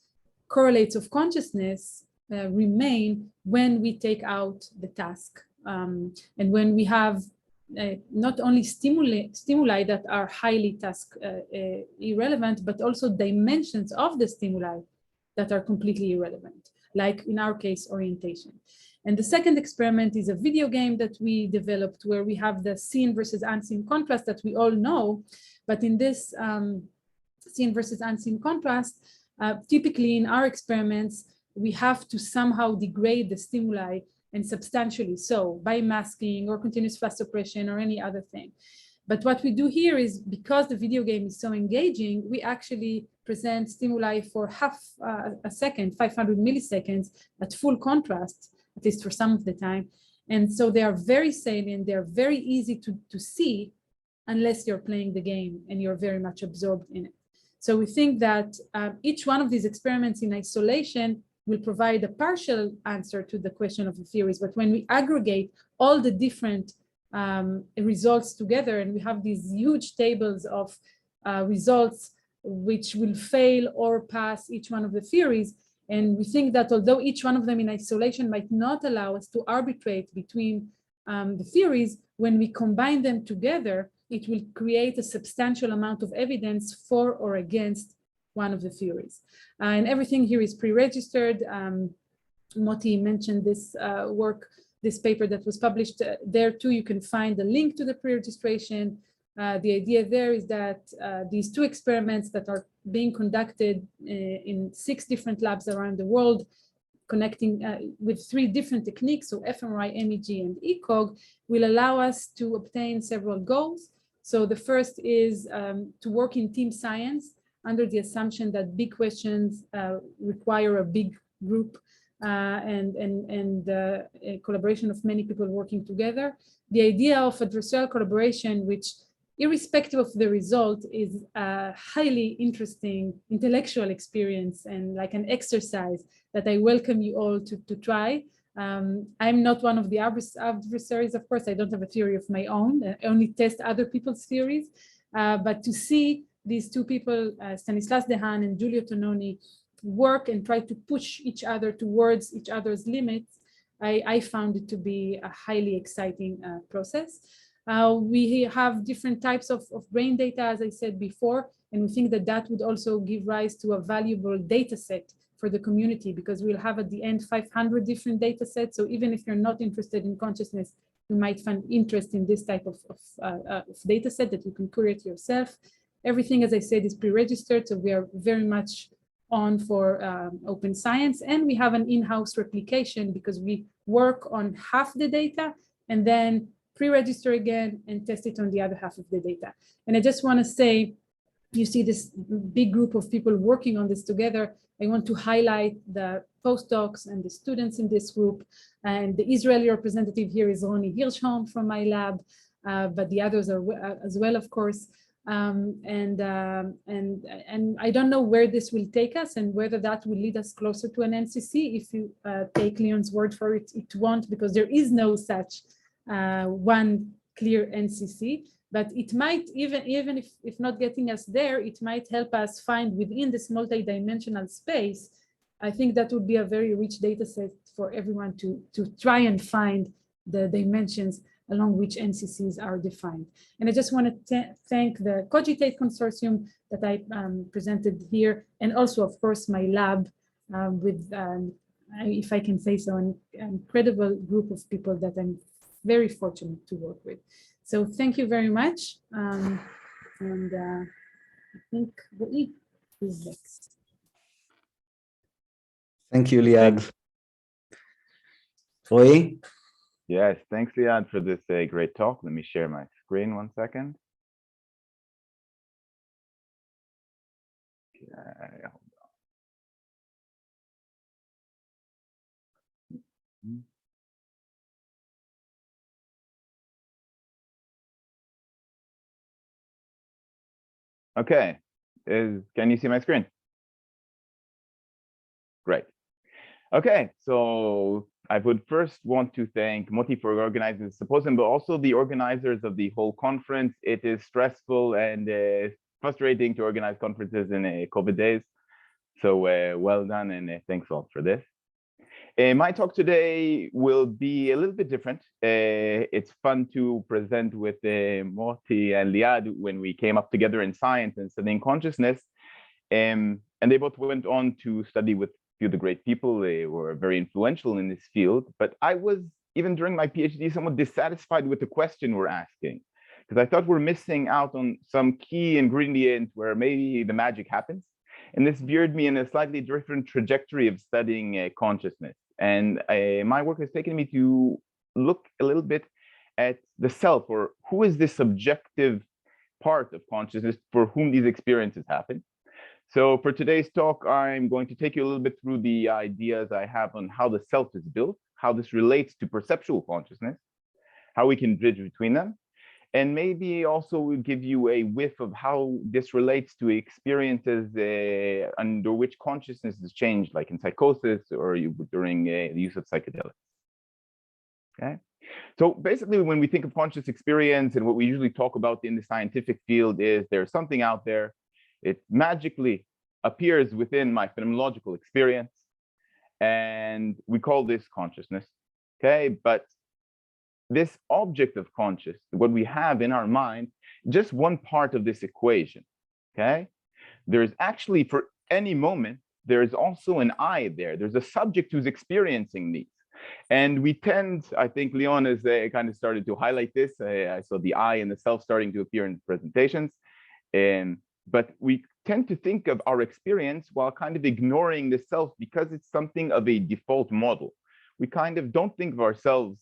correlates of consciousness remain when we take out the task, and when we have not only stimuli that are highly task irrelevant, but also dimensions of the stimuli that are completely irrelevant, like in our case, orientation. And the second experiment is a video game that we developed where we have the seen versus unseen contrast that we all know. But in this seen versus unseen contrast, typically in our experiments, we have to somehow degrade the stimuli, and substantially so, by masking or continuous fast suppression or any other thing. But what we do here is, because the video game is so engaging, we actually present stimuli for half a second, 500 milliseconds at full contrast, at least for some of the time. And so they are very salient, they're very easy to see unless you're playing the game and you're very much absorbed in it. So we think that each one of these experiments in isolation will provide a partial answer to the question of the theories. But when we aggregate all the different results together, and we have these huge tables of results which will fail or pass each one of the theories, and we think that although each one of them in isolation might not allow us to arbitrate between the theories, when we combine them together, it will create a substantial amount of evidence for or against one of the theories. And everything here is pre-registered. Moti mentioned this work, this paper that was published there too. You can find a link to the pre-registration. The idea there is that these two experiments that are being conducted in 6 different labs around the world, connecting with 3 different techniques, so fMRI, MEG, and ECOG, will allow us to obtain several goals. So the first is to work in team science under the assumption that big questions require a big group and a collaboration of many people working together. The idea of adversarial collaboration, which irrespective of the result is a highly interesting intellectual experience and like an exercise that I welcome you all to try. I'm not one of the adversaries, of course. I don't have a theory of my own. I only test other people's theories. But to see these two people, Stanislas Dehaene and Giulio Tononi, work and try to push each other towards each other's limits, I found it to be a highly exciting process. We have different types of brain data, as I said before, and we think that that would also give rise to a valuable data set for the community, because we'll have at the end 500 different data sets. So even if you're not interested in consciousness, you might find interest in this type of data set that you can curate yourself. Everything, as I said, is pre-registered, so we are very much on for open science, and we have an in-house replication because we work on half the data and then pre-register again and test it on the other half of the data. And I just want to say, you see this big group of people working on this together, I want to highlight the postdocs and the students in this group. And the Israeli representative here is Roni Hirschholm from my lab, but the others are as well, of course. And I don't know where this will take us and whether that will lead us closer to an NCC. If you take Leon's word for it, it won't, because there is no such one clear NCC. But it might, even if not getting us there, it might help us find within this multi-dimensional space. I think that would be a very rich data set for everyone to try and find the dimensions along which NCCs are defined. And I just want to thank the Cogitate Consortium that I presented here, and also, of course, my lab with, if I can say so, an incredible group of people that I'm very fortunate to work with. So thank you very much. I think Rui is next. Thank you, Liad. Rui? Yes, thanks, Liad, for this great talk. Let me share my screen 1 second. Okay, hold on. Okay, can you see my screen? Great. Okay, so I would first want to thank Moti for organizing the symposium, but also the organizers of the whole conference. It is stressful and frustrating to organize conferences in COVID days. So well done, and thanks all for this. My talk today will be a little bit different. It's fun to present with Moti and Liad when we came up together in science and studying consciousness. And they both went on to study with a few of the great people. They were very influential in this field. But I was, even during my PhD, somewhat dissatisfied with the question we're asking, because I thought we're missing out on some key ingredient where maybe the magic happens. And this veered me in a slightly different trajectory of studying consciousness. And my work has taken me to look a little bit at the self, or who is this subjective part of consciousness for whom these experiences happen. So for today's talk, I'm going to take you a little bit through the ideas I have on how the self is built, how this relates to perceptual consciousness, how we can bridge between them, and maybe also we'll give you a whiff of how this relates to experiences under which consciousness is changed, like in psychosis or during the use of psychedelics. Okay, so basically when we think of conscious experience, and what we usually talk about in the scientific field is there's something out there, it magically appears within my phenomenological experience, and we call this consciousness. Okay, but this object of consciousness, what we have in our mind, just one part of this equation. Okay, there's actually, for any moment, there's also an I there. There's a subject who's experiencing these. And we tend, I think Leon has kind of started to highlight this. I saw the I and the self starting to appear in presentations. But we tend to think of our experience while kind of ignoring the self because it's something of a default model. We kind of don't think of ourselves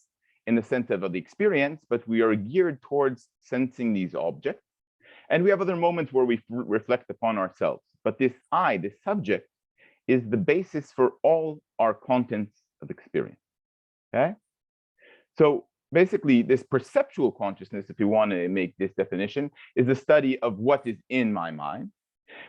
in the sense of the experience, but we are geared towards sensing these objects. And we have other moments where we reflect upon ourselves. But this I, this subject, is the basis for all our contents of experience. Okay? So basically, this perceptual consciousness, if you want to make this definition, is the study of what is in my mind.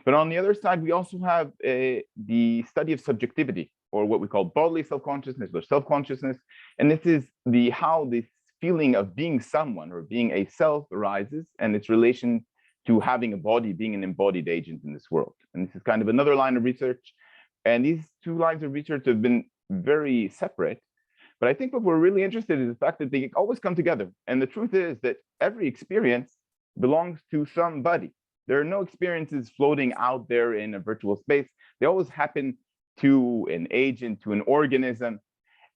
But on the other side, we also have the study of subjectivity, or what we call bodily self-consciousness or self-consciousness. And this is how this feeling of being someone or being a self arises, and its relation to having a body, being an embodied agent in this world. And this is kind of another line of research. And these two lines of research have been very separate. But I think what we're really interested in is the fact that they always come together. And the truth is that every experience belongs to somebody. There are no experiences floating out there in a virtual space. They always happen to an agent, to an organism.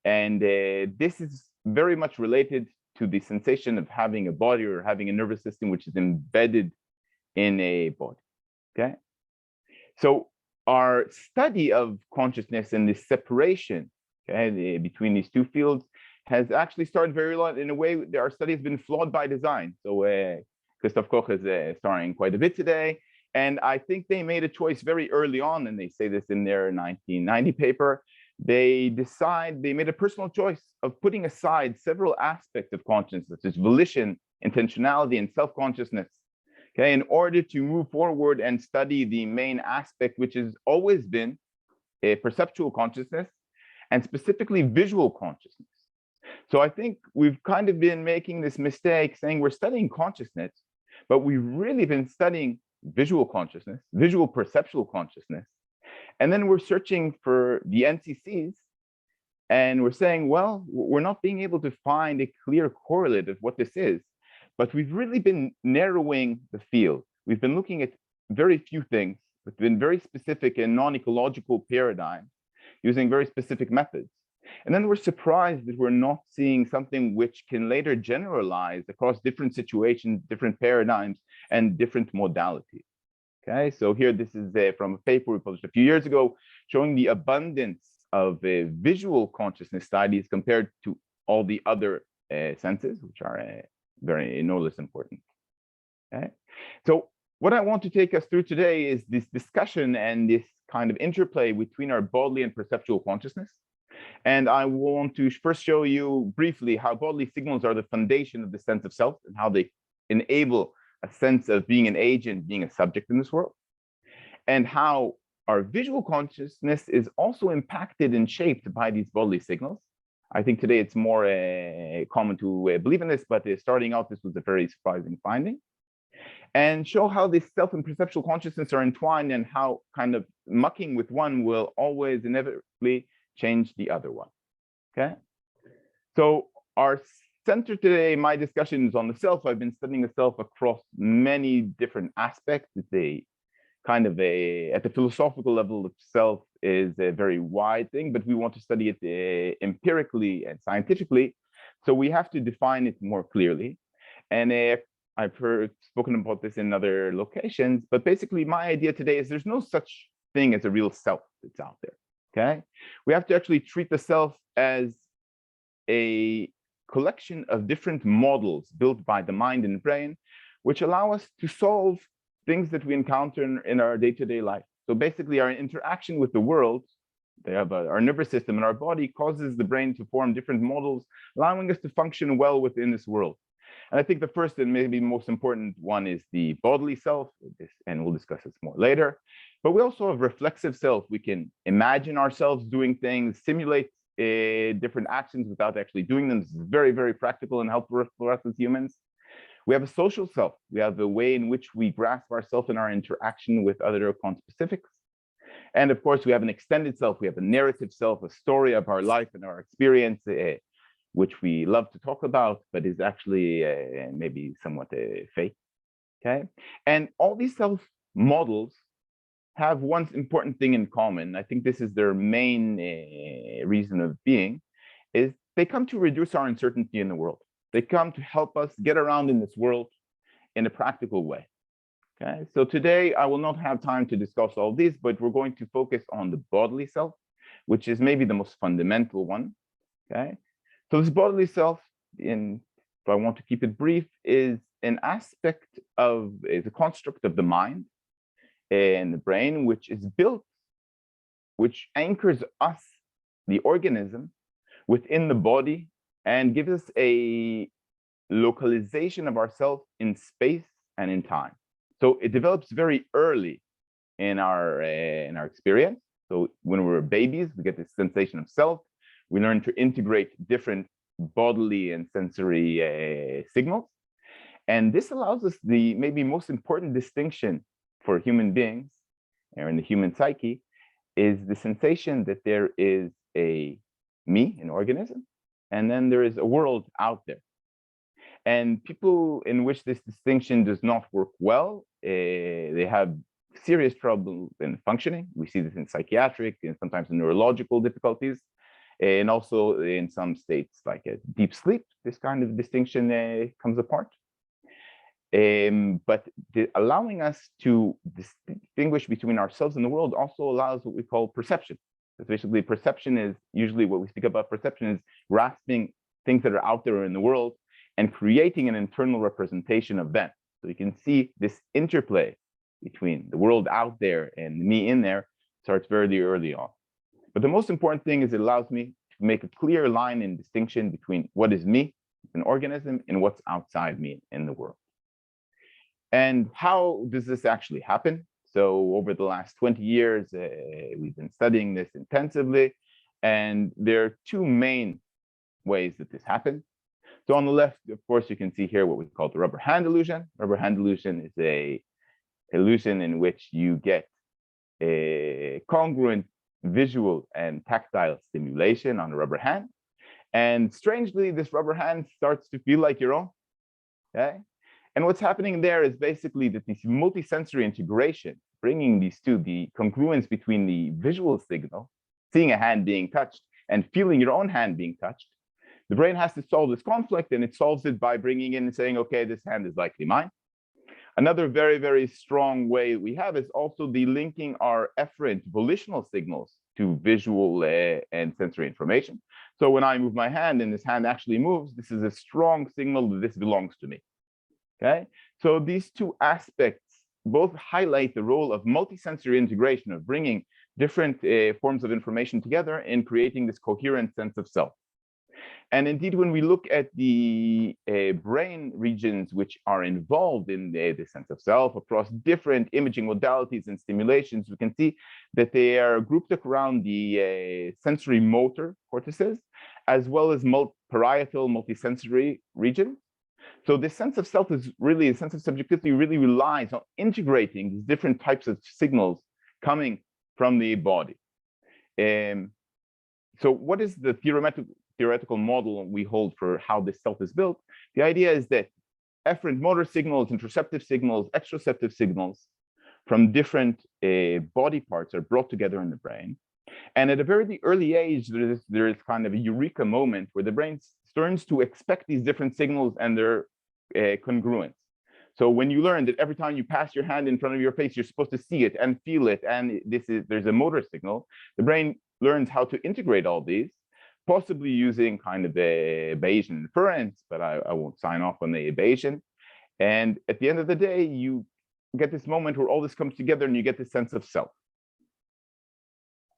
And this is very much related to the sensation of having a body or having a nervous system which is embedded in a body. Okay? So our study of consciousness and this separation, okay, between these two fields has actually started very long. In a way, our study has been flawed by design. So Christoph Koch is starring quite a bit today. And I think they made a choice very early on, and they say this in their 1990 paper. They made a personal choice of putting aside several aspects of consciousness, such as volition, intentionality, and self-consciousness, okay, in order to move forward and study the main aspect, which has always been a perceptual consciousness, and specifically visual consciousness. So I think we've kind of been making this mistake saying we're studying consciousness, but we've really been studying visual consciousness, visual perceptual consciousness. And then we're searching for the NCCs, and we're saying, well, we're not being able to find a clear correlate of what this is, but we've really been narrowing the field. We've been looking at very few things, with been very specific and non-ecological paradigms, using very specific methods. And then we're surprised that we're not seeing something which can later generalize across different situations, different paradigms, and different modalities. Okay, so here this is from a paper we published a few years ago, showing the abundance of visual consciousness studies compared to all the other senses, which are very no less important. Okay, so what I want to take us through today is this discussion and this kind of interplay between our bodily and perceptual consciousness. And I want to first show you briefly how bodily signals are the foundation of the sense of self and how they enable a sense of being an agent, being a subject in this world, and how our visual consciousness is also impacted and shaped by these bodily signals. I think today it's more common to believe in this, but starting out, this was a very surprising finding. And show how this self and perceptual consciousness are entwined and how kind of mucking with one will always inevitably change the other one. Okay, so our center today, my discussion is on the self. I've been studying the self across many different aspects. It's a kind of at the philosophical level of self is a very wide thing, but we want to study it empirically and scientifically. So we have to define it more clearly. And I've spoken about this in other locations, but basically my idea today is there's no such thing as a real self that's out there. Okay, we have to actually treat the self as a collection of different models built by the mind and brain, which allow us to solve things that we encounter in our day-to-day life. So basically our interaction with the world, our nervous system and our body causes the brain to form different models, allowing us to function well within this world. And I think the first and maybe most important one is the bodily self, and we'll discuss this more later. But we also have reflexive self. We can imagine ourselves doing things, simulate different actions without actually doing them. This is very, very practical and helpful for us as humans. We have a social self. We have a way in which we grasp ourselves in our interaction with other conspecifics. And of course, we have an extended self. We have a narrative self, a story of our life and our experience, which we love to talk about, but is actually maybe somewhat fake. Okay, and all these self models have one important thing in common. I think this is their main reason of being, is they come to reduce our uncertainty in the world. They come to help us get around in this world in a practical way. Okay, so today I will not have time to discuss all these, but we're going to focus on the bodily self, which is maybe the most fundamental one. Okay, so this bodily self, if I want to keep it brief, is an aspect of, is a construct of the mind and the brain, which is built, which anchors us, the organism, within the body and gives us a localization of ourselves in space and in time. So it develops very early in our experience. So when we're babies, we get this sensation of self. We learn to integrate different bodily and sensory signals. And this allows us the maybe most important distinction for human beings or in the human psyche is the sensation that there is a me, an organism, and then there is a world out there. And people in which this distinction does not work well, they have serious trouble in functioning. We see this in psychiatric and sometimes in neurological difficulties, and also in some states like a deep sleep, this kind of distinction comes apart. But allowing us to distinguish between ourselves and the world also allows what we call perception. Because basically perception is usually what we speak about. Perception is grasping things that are out there in the world and creating an internal representation of them. So you can see this interplay between the world out there and me in there starts very early on. But the most important thing is it allows me to make a clear line and distinction between what is me, an organism, and what's outside me in the world. And how does this actually happen? So over the last 20 years, we've been studying this intensively, and there are two main ways that this happens. So on the left, of course, you can see here what we call the rubber hand illusion. Rubber hand illusion is a illusion in which you get a congruent visual and tactile stimulation on a rubber hand. And strangely, this rubber hand starts to feel like your own. Okay? And what's happening there is basically that this multi-sensory integration, bringing these two, the congruence between the visual signal, seeing a hand being touched, and feeling your own hand being touched, the brain has to solve this conflict, and it solves it by bringing in and saying, okay, this hand is likely mine. Another very strong way we have is also the linking our efferent volitional signals to visual and sensory information. So when I move my hand and this hand actually moves, this is a strong signal that this belongs to me. Okay, so these two aspects both highlight the role of multisensory integration, of bringing different forms of information together and creating this coherent sense of self. And indeed, when we look at the brain regions which are involved in the sense of self across different imaging modalities and stimulations, we can see that they are grouped around the sensory motor cortices, as well as parietal multisensory regions. So this sense of self is really, a sense of subjectivity really relies on integrating these different types of signals coming from the body. So what is the theoretical model we hold for how this self is built? The idea is that efferent motor signals, interoceptive signals, exteroceptive signals from different body parts are brought together in the brain. And at a very early age, there is kind of a eureka moment where the brain starts to expect these different signals and their congruence. So when you learn that every time you pass your hand in front of your face, you're supposed to see it and feel it, and there's a motor signal, the brain learns how to integrate all these, possibly using kind of a Bayesian inference, but I won't sign off on the Bayesian. And at the end of the day, you get this moment where all this comes together and you get this sense of self.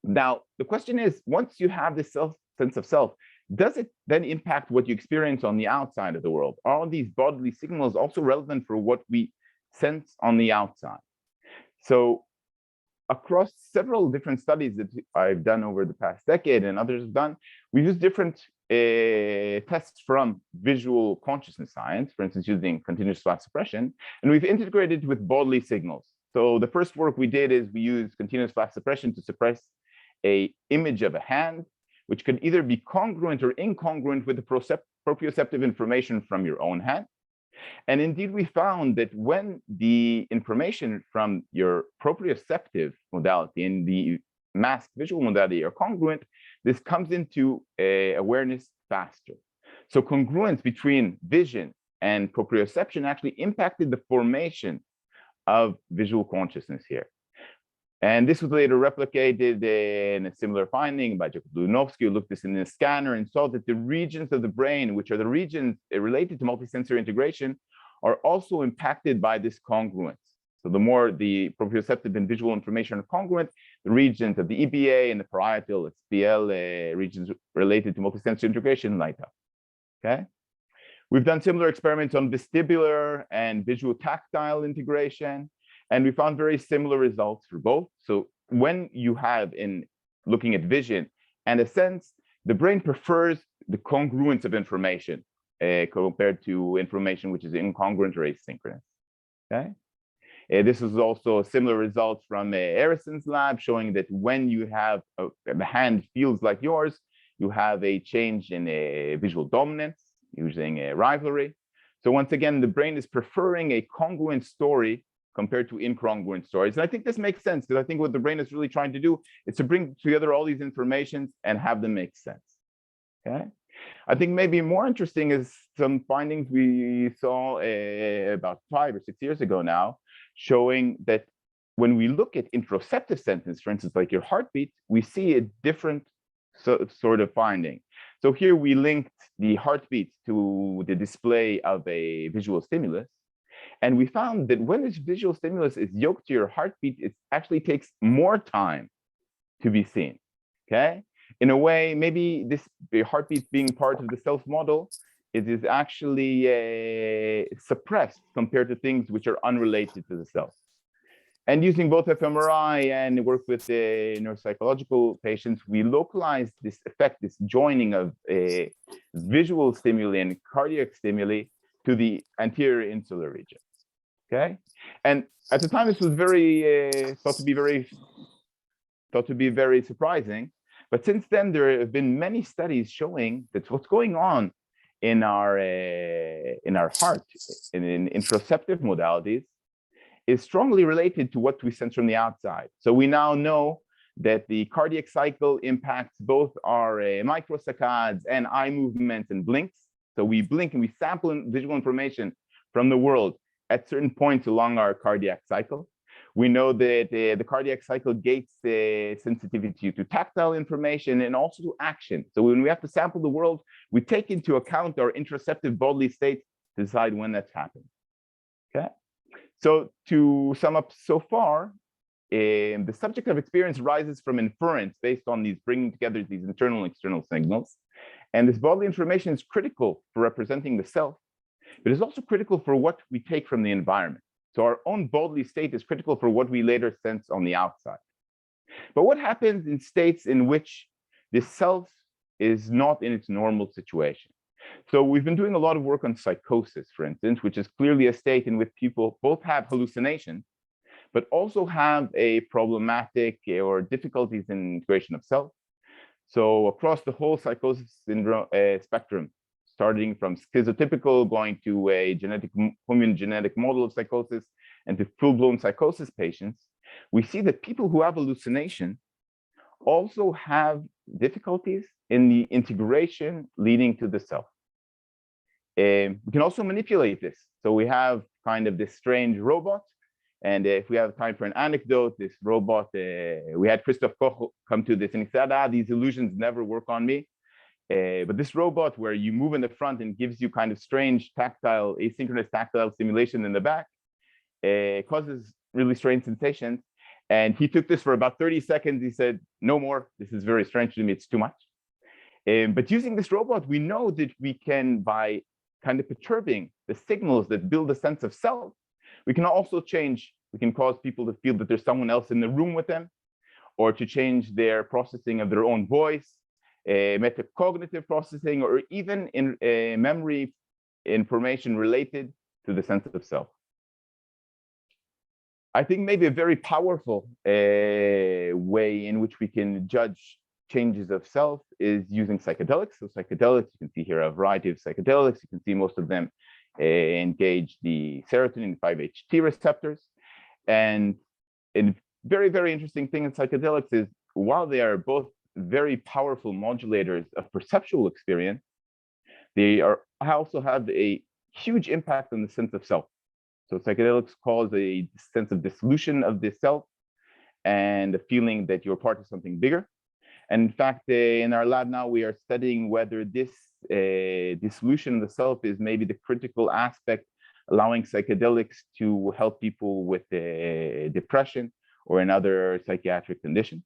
Now, the question is, once you have this sense of self, does it then impact what you experience on the outside of the world? Are these bodily signals also relevant for what we sense on the outside? So across several different studies that I've done over the past decade and others have done, we use different tests from visual consciousness science, for instance, using continuous flash suppression, and we've integrated with bodily signals. So the first work we did is we used continuous flash suppression to suppress an image of a hand, which could either be congruent or incongruent with the proprioceptive information from your own hand. And indeed, we found that when the information from your proprioceptive modality and the masked visual modality are congruent, this comes into awareness faster. So congruence between vision and proprioception actually impacted the formation of visual consciousness here. And this was later replicated in a similar finding by Jacob Lunovsky, who looked this in a scanner and saw that the regions of the brain, which are the regions related to multisensory integration, are also impacted by this congruence. So the more the proprioceptive and visual information are congruent, the regions of the EBA and the parietal SPL regions related to multisensory integration light up. Okay. We've done similar experiments on vestibular and visual tactile integration, and we found very similar results for both. So when you have, in looking at vision and a sense, the brain prefers the congruence of information compared to information which is incongruent or asynchronous. Okay. This is also a similar result from Arison's lab, showing that when you have the hand feels like yours, you have a change in visual dominance using a rivalry. So once again, the brain is preferring a congruent story compared to incongruent stories. And I think this makes sense, because I think what the brain is really trying to do is to bring together all these informations and have them make sense. Okay. I think maybe more interesting is some findings we saw about 5 or 6 years ago now, showing that when we look at interoceptive senses, for instance, like your heartbeat, we see a different sort of finding. So here we linked the heartbeat to the display of a visual stimulus. And we found that when this visual stimulus is yoked to your heartbeat, it actually takes more time to be seen, okay? In a way, maybe this heartbeat being part of the self model, it is actually suppressed compared to things which are unrelated to the self. And using both fMRI and work with the neuropsychological patients, we localize this effect, this joining of visual stimuli and cardiac stimuli to the anterior insular region. Okay, and at the time this was very thought to be very surprising. But since then, there have been many studies showing that what's going on in our heart in interoceptive modalities is strongly related to what we sense from the outside. So we now know that the cardiac cycle impacts both our microsaccades and eye movements and blinks. So we blink and we sample visual information from the world at certain points along our cardiac cycle. We know that the cardiac cycle gates sensitivity to tactile information and also to action. So when we have to sample the world, we take into account our interoceptive bodily state to decide when that's happened. Okay. So to sum up so far, the subject of experience rises from inference based on these bringing together these internal and external signals. And this bodily information is critical for representing the self, but it's also critical for what we take from the environment. So our own bodily state is critical for what we later sense on the outside. But what happens in states in which the self is not in its normal situation? So we've been doing a lot of work on psychosis, for instance, which is clearly a state in which people both have hallucinations, but also have a problematic or difficulties in integration of self. So across the whole psychosis syndrome spectrum, starting from schizotypical, going to a homogenetic model of psychosis, and to full-blown psychosis patients, we see that people who have hallucination also have difficulties in the integration leading to the self. We can also manipulate this. So we have kind of this strange robot. And if we have time for an anecdote, this robot, we had Christoph Koch come to this and he said, these illusions never work on me. But this robot where you move in the front and gives you kind of strange tactile, asynchronous tactile stimulation in the back, causes really strange sensations. And he took this for about 30 seconds. He said, no more, this is very strange to me, it's too much. But using this robot, we know that we can, by kind of perturbing the signals that build a sense of self, we can also change, we can cause people to feel that there's someone else in the room with them, or to change their processing of their own voice, metacognitive processing, or even in memory information related to the sense of self. I think maybe a very powerful way in which we can judge changes of self is using psychedelics. So psychedelics, you can see here a variety of psychedelics. You can see most of them engage the serotonin 5-HT receptors. And a very, very interesting thing in psychedelics is while they are both very powerful modulators of perceptual experience, they also have a huge impact on the sense of self. So psychedelics cause a sense of dissolution of the self and the feeling that you're part of something bigger. And in fact, in our lab now, we are studying whether this dissolution of the self is maybe the critical aspect allowing psychedelics to help people with depression or another psychiatric condition.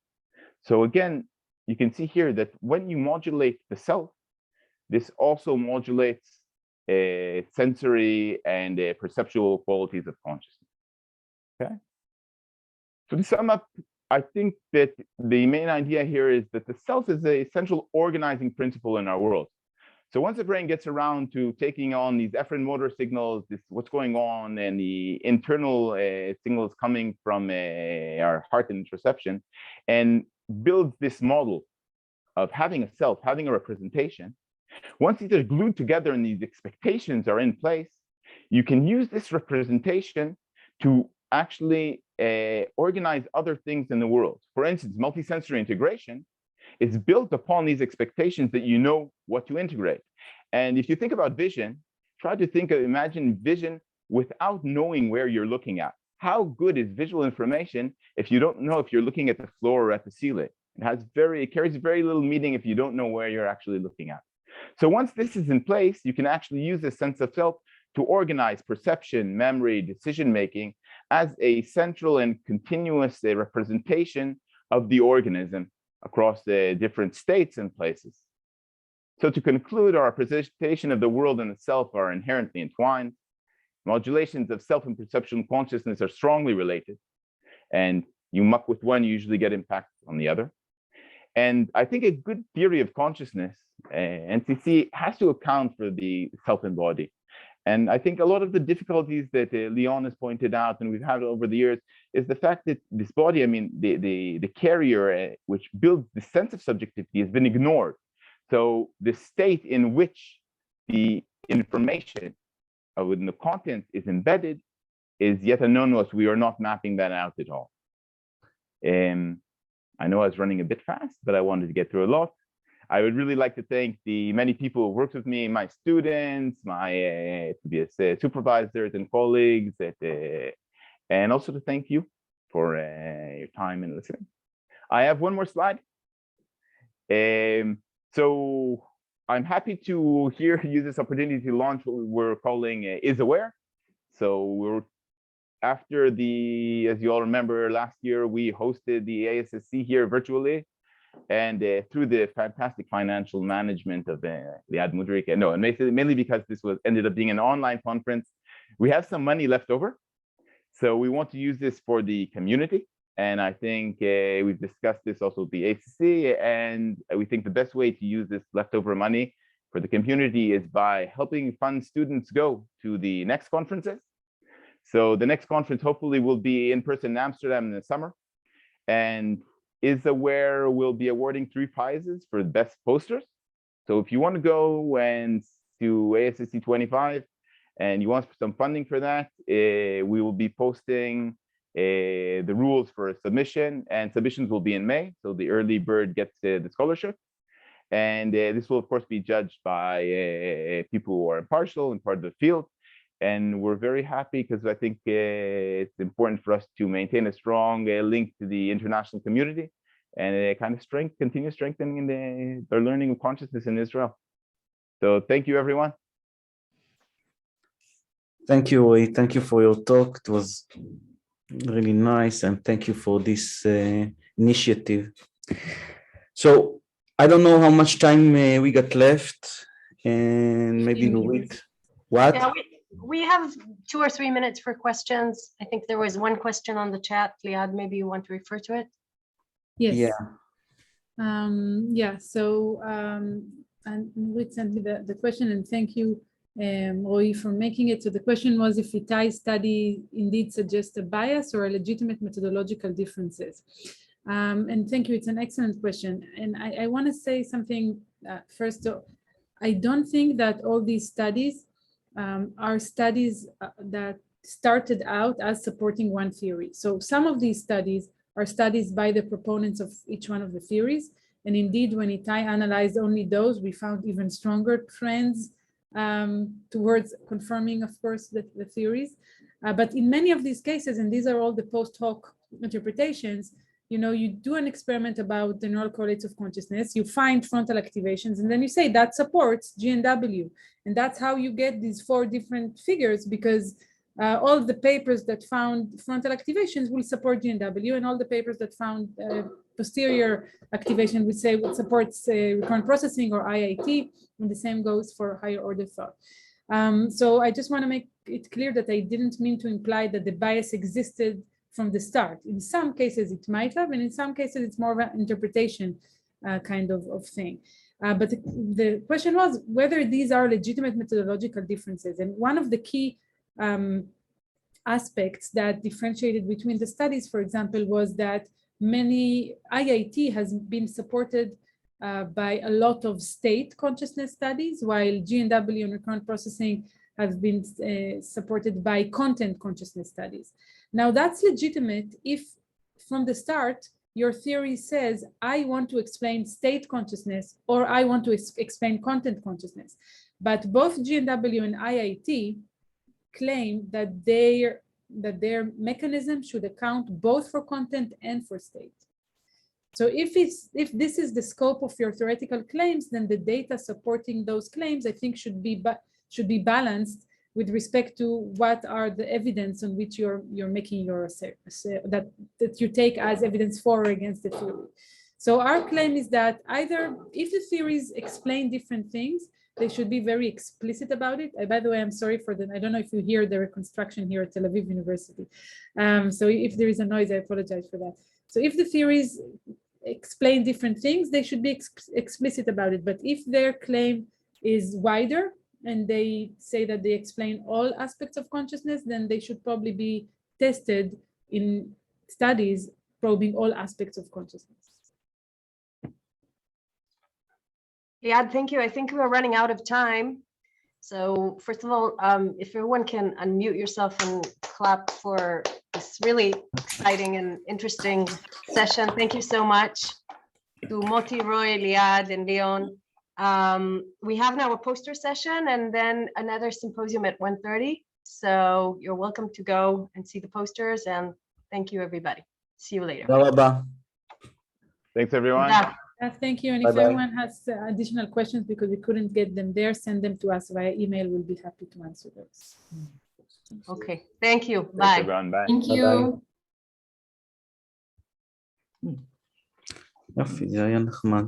So again, you can see here that when you modulate the self, this also modulates sensory and perceptual qualities of consciousness. Okay. So to sum up, I think that the main idea here is that the self is a central organizing principle in our world. So once the brain gets around to taking on these efferent motor signals, this what's going on, and the internal signals coming from our heart and interoception, and builds this model of having a self, having a representation, once these are glued together and these expectations are in place, you can use this representation to actually organize other things in the world. For instance, multisensory integration is built upon these expectations that you know what to integrate. And if you think about vision, try to imagine vision without knowing where you're looking at. How good is visual information if you don't know if you're looking at the floor or at the ceiling? It carries very little meaning if you don't know where you're actually looking at. So once this is in place, you can actually use this sense of self to organize perception, memory, decision-making as a central and continuous representation of the organism across the different states and places. So to conclude, our representation of the world and itself are inherently entwined. Modulations of self and perceptual consciousness are strongly related, and you muck with one, you usually get impact on the other. And I think a good theory of consciousness, NCC, has to account for the self and body. And I think a lot of the difficulties that Leon has pointed out and we've had over the years is the fact that this body, I mean, the carrier, which builds the sense of subjectivity, has been ignored. So the state in which the information within the content is embedded is yet unknown to us. We are not mapping that out at all. I know I was running a bit fast, but I wanted to get through a lot. I would really like to thank the many people who worked with me, my students, my supervisors and colleagues, and also to thank you for your time and listening. I have one more slide. So I'm happy to use this opportunity to launch what we're calling Is Aware. So we're after as you all remember, last year we hosted the ASSC here virtually. And through the fantastic financial management of Liad Mudrik, and mainly because this ended up being an online conference, we have some money left over. So we want to use this for the community. And I think we've discussed this also with the ACC, and we think the best way to use this leftover money for the community is by helping fund students go to the next conferences. So the next conference hopefully will be in person in Amsterdam in the summer. And Is Aware will be awarding 3 prizes for the best posters. So if you want to go and to ASSC 25 and you want some funding for that, we will be posting the rules for submission, and submissions will be in May. So the early bird gets the scholarship. And this will of course be judged by people who are impartial and part of the field. And we're very happy because I think it's important for us to maintain a strong link to the international community and kind of continue strengthening their learning of consciousness in Israel. So thank you, everyone. Thank you, Roy. Thank you for your talk. It was really nice. And thank you for this initiative. So I don't know how much time we got left, and maybe Nurit. What? Yeah, we have 2 or 3 minutes for questions. I think there was one question on the chat. Liad, maybe you want to refer to it? Yes. Yeah. So and Nurit sent me the question, and thank you, Roy, for making it. So the question was if Itai's study indeed suggests a bias or a legitimate methodological differences. And thank you, it's an excellent question. And I want to say something first. I don't think that all these studies are studies that started out as supporting one theory. So some of these studies are studies by the proponents of each one of the theories. And indeed, when Itai analyzed only those, we found even stronger trends towards confirming, of course, the theories. But in many of these cases, and these are all the post hoc interpretations, you do an experiment about the neural correlates of consciousness, you find frontal activations, and then you say that supports GNW. And that's how you get these 4 different figures, because all the papers that found frontal activations will support GNW, and all the papers that found posterior activation would say it supports recurrent processing or IIT, and the same goes for higher order thought. So I just want to make it clear that I didn't mean to imply that the bias existed from the start. In some cases it might have, and in some cases it's more of an interpretation kind of thing. But the question was whether these are legitimate methodological differences. And one of the key aspects that differentiated between the studies, for example, was that many IIT has been supported by a lot of state consciousness studies, while GNW and recurrent processing have been supported by content consciousness studies. Now that's legitimate if from the start your theory says, I want to explain state consciousness or I want to explain content consciousness. But both GNW and IIT claim that their mechanism should account both for content and for state. So if this is the scope of your theoretical claims, then the data supporting those claims, I think, should be balanced with respect to what are the evidence on which you're making your that you take as evidence for or against the theory. So our claim is that either if the theories explain different things, they should be very explicit about it. By the way, I'm sorry for I don't know if you hear the reconstruction here at Tel Aviv University. So if there is a noise, I apologize for that. So if the theories explain different things, they should be explicit about it. But if their claim is wider and they say that they explain all aspects of consciousness, then they should probably be tested in studies probing all aspects of consciousness. Liad, thank you. I think we're running out of time. So first of all, if everyone can unmute yourself and clap for this really exciting and interesting session. Thank you so much to Moti, Roy, Liad, and Leon. We have now a poster session and then another symposium at 1:30. So you're welcome to go and see the posters, and thank you, everybody. See you later. Thanks, everyone. Thank you. And if everyone has additional questions because we couldn't get them there, send them to us via email. We'll be happy to answer those. Okay. Thank you. Thanks, Bye. everyone. Bye. Thank you. יופי, זה היה נחמד.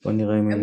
בוא נראה אם הם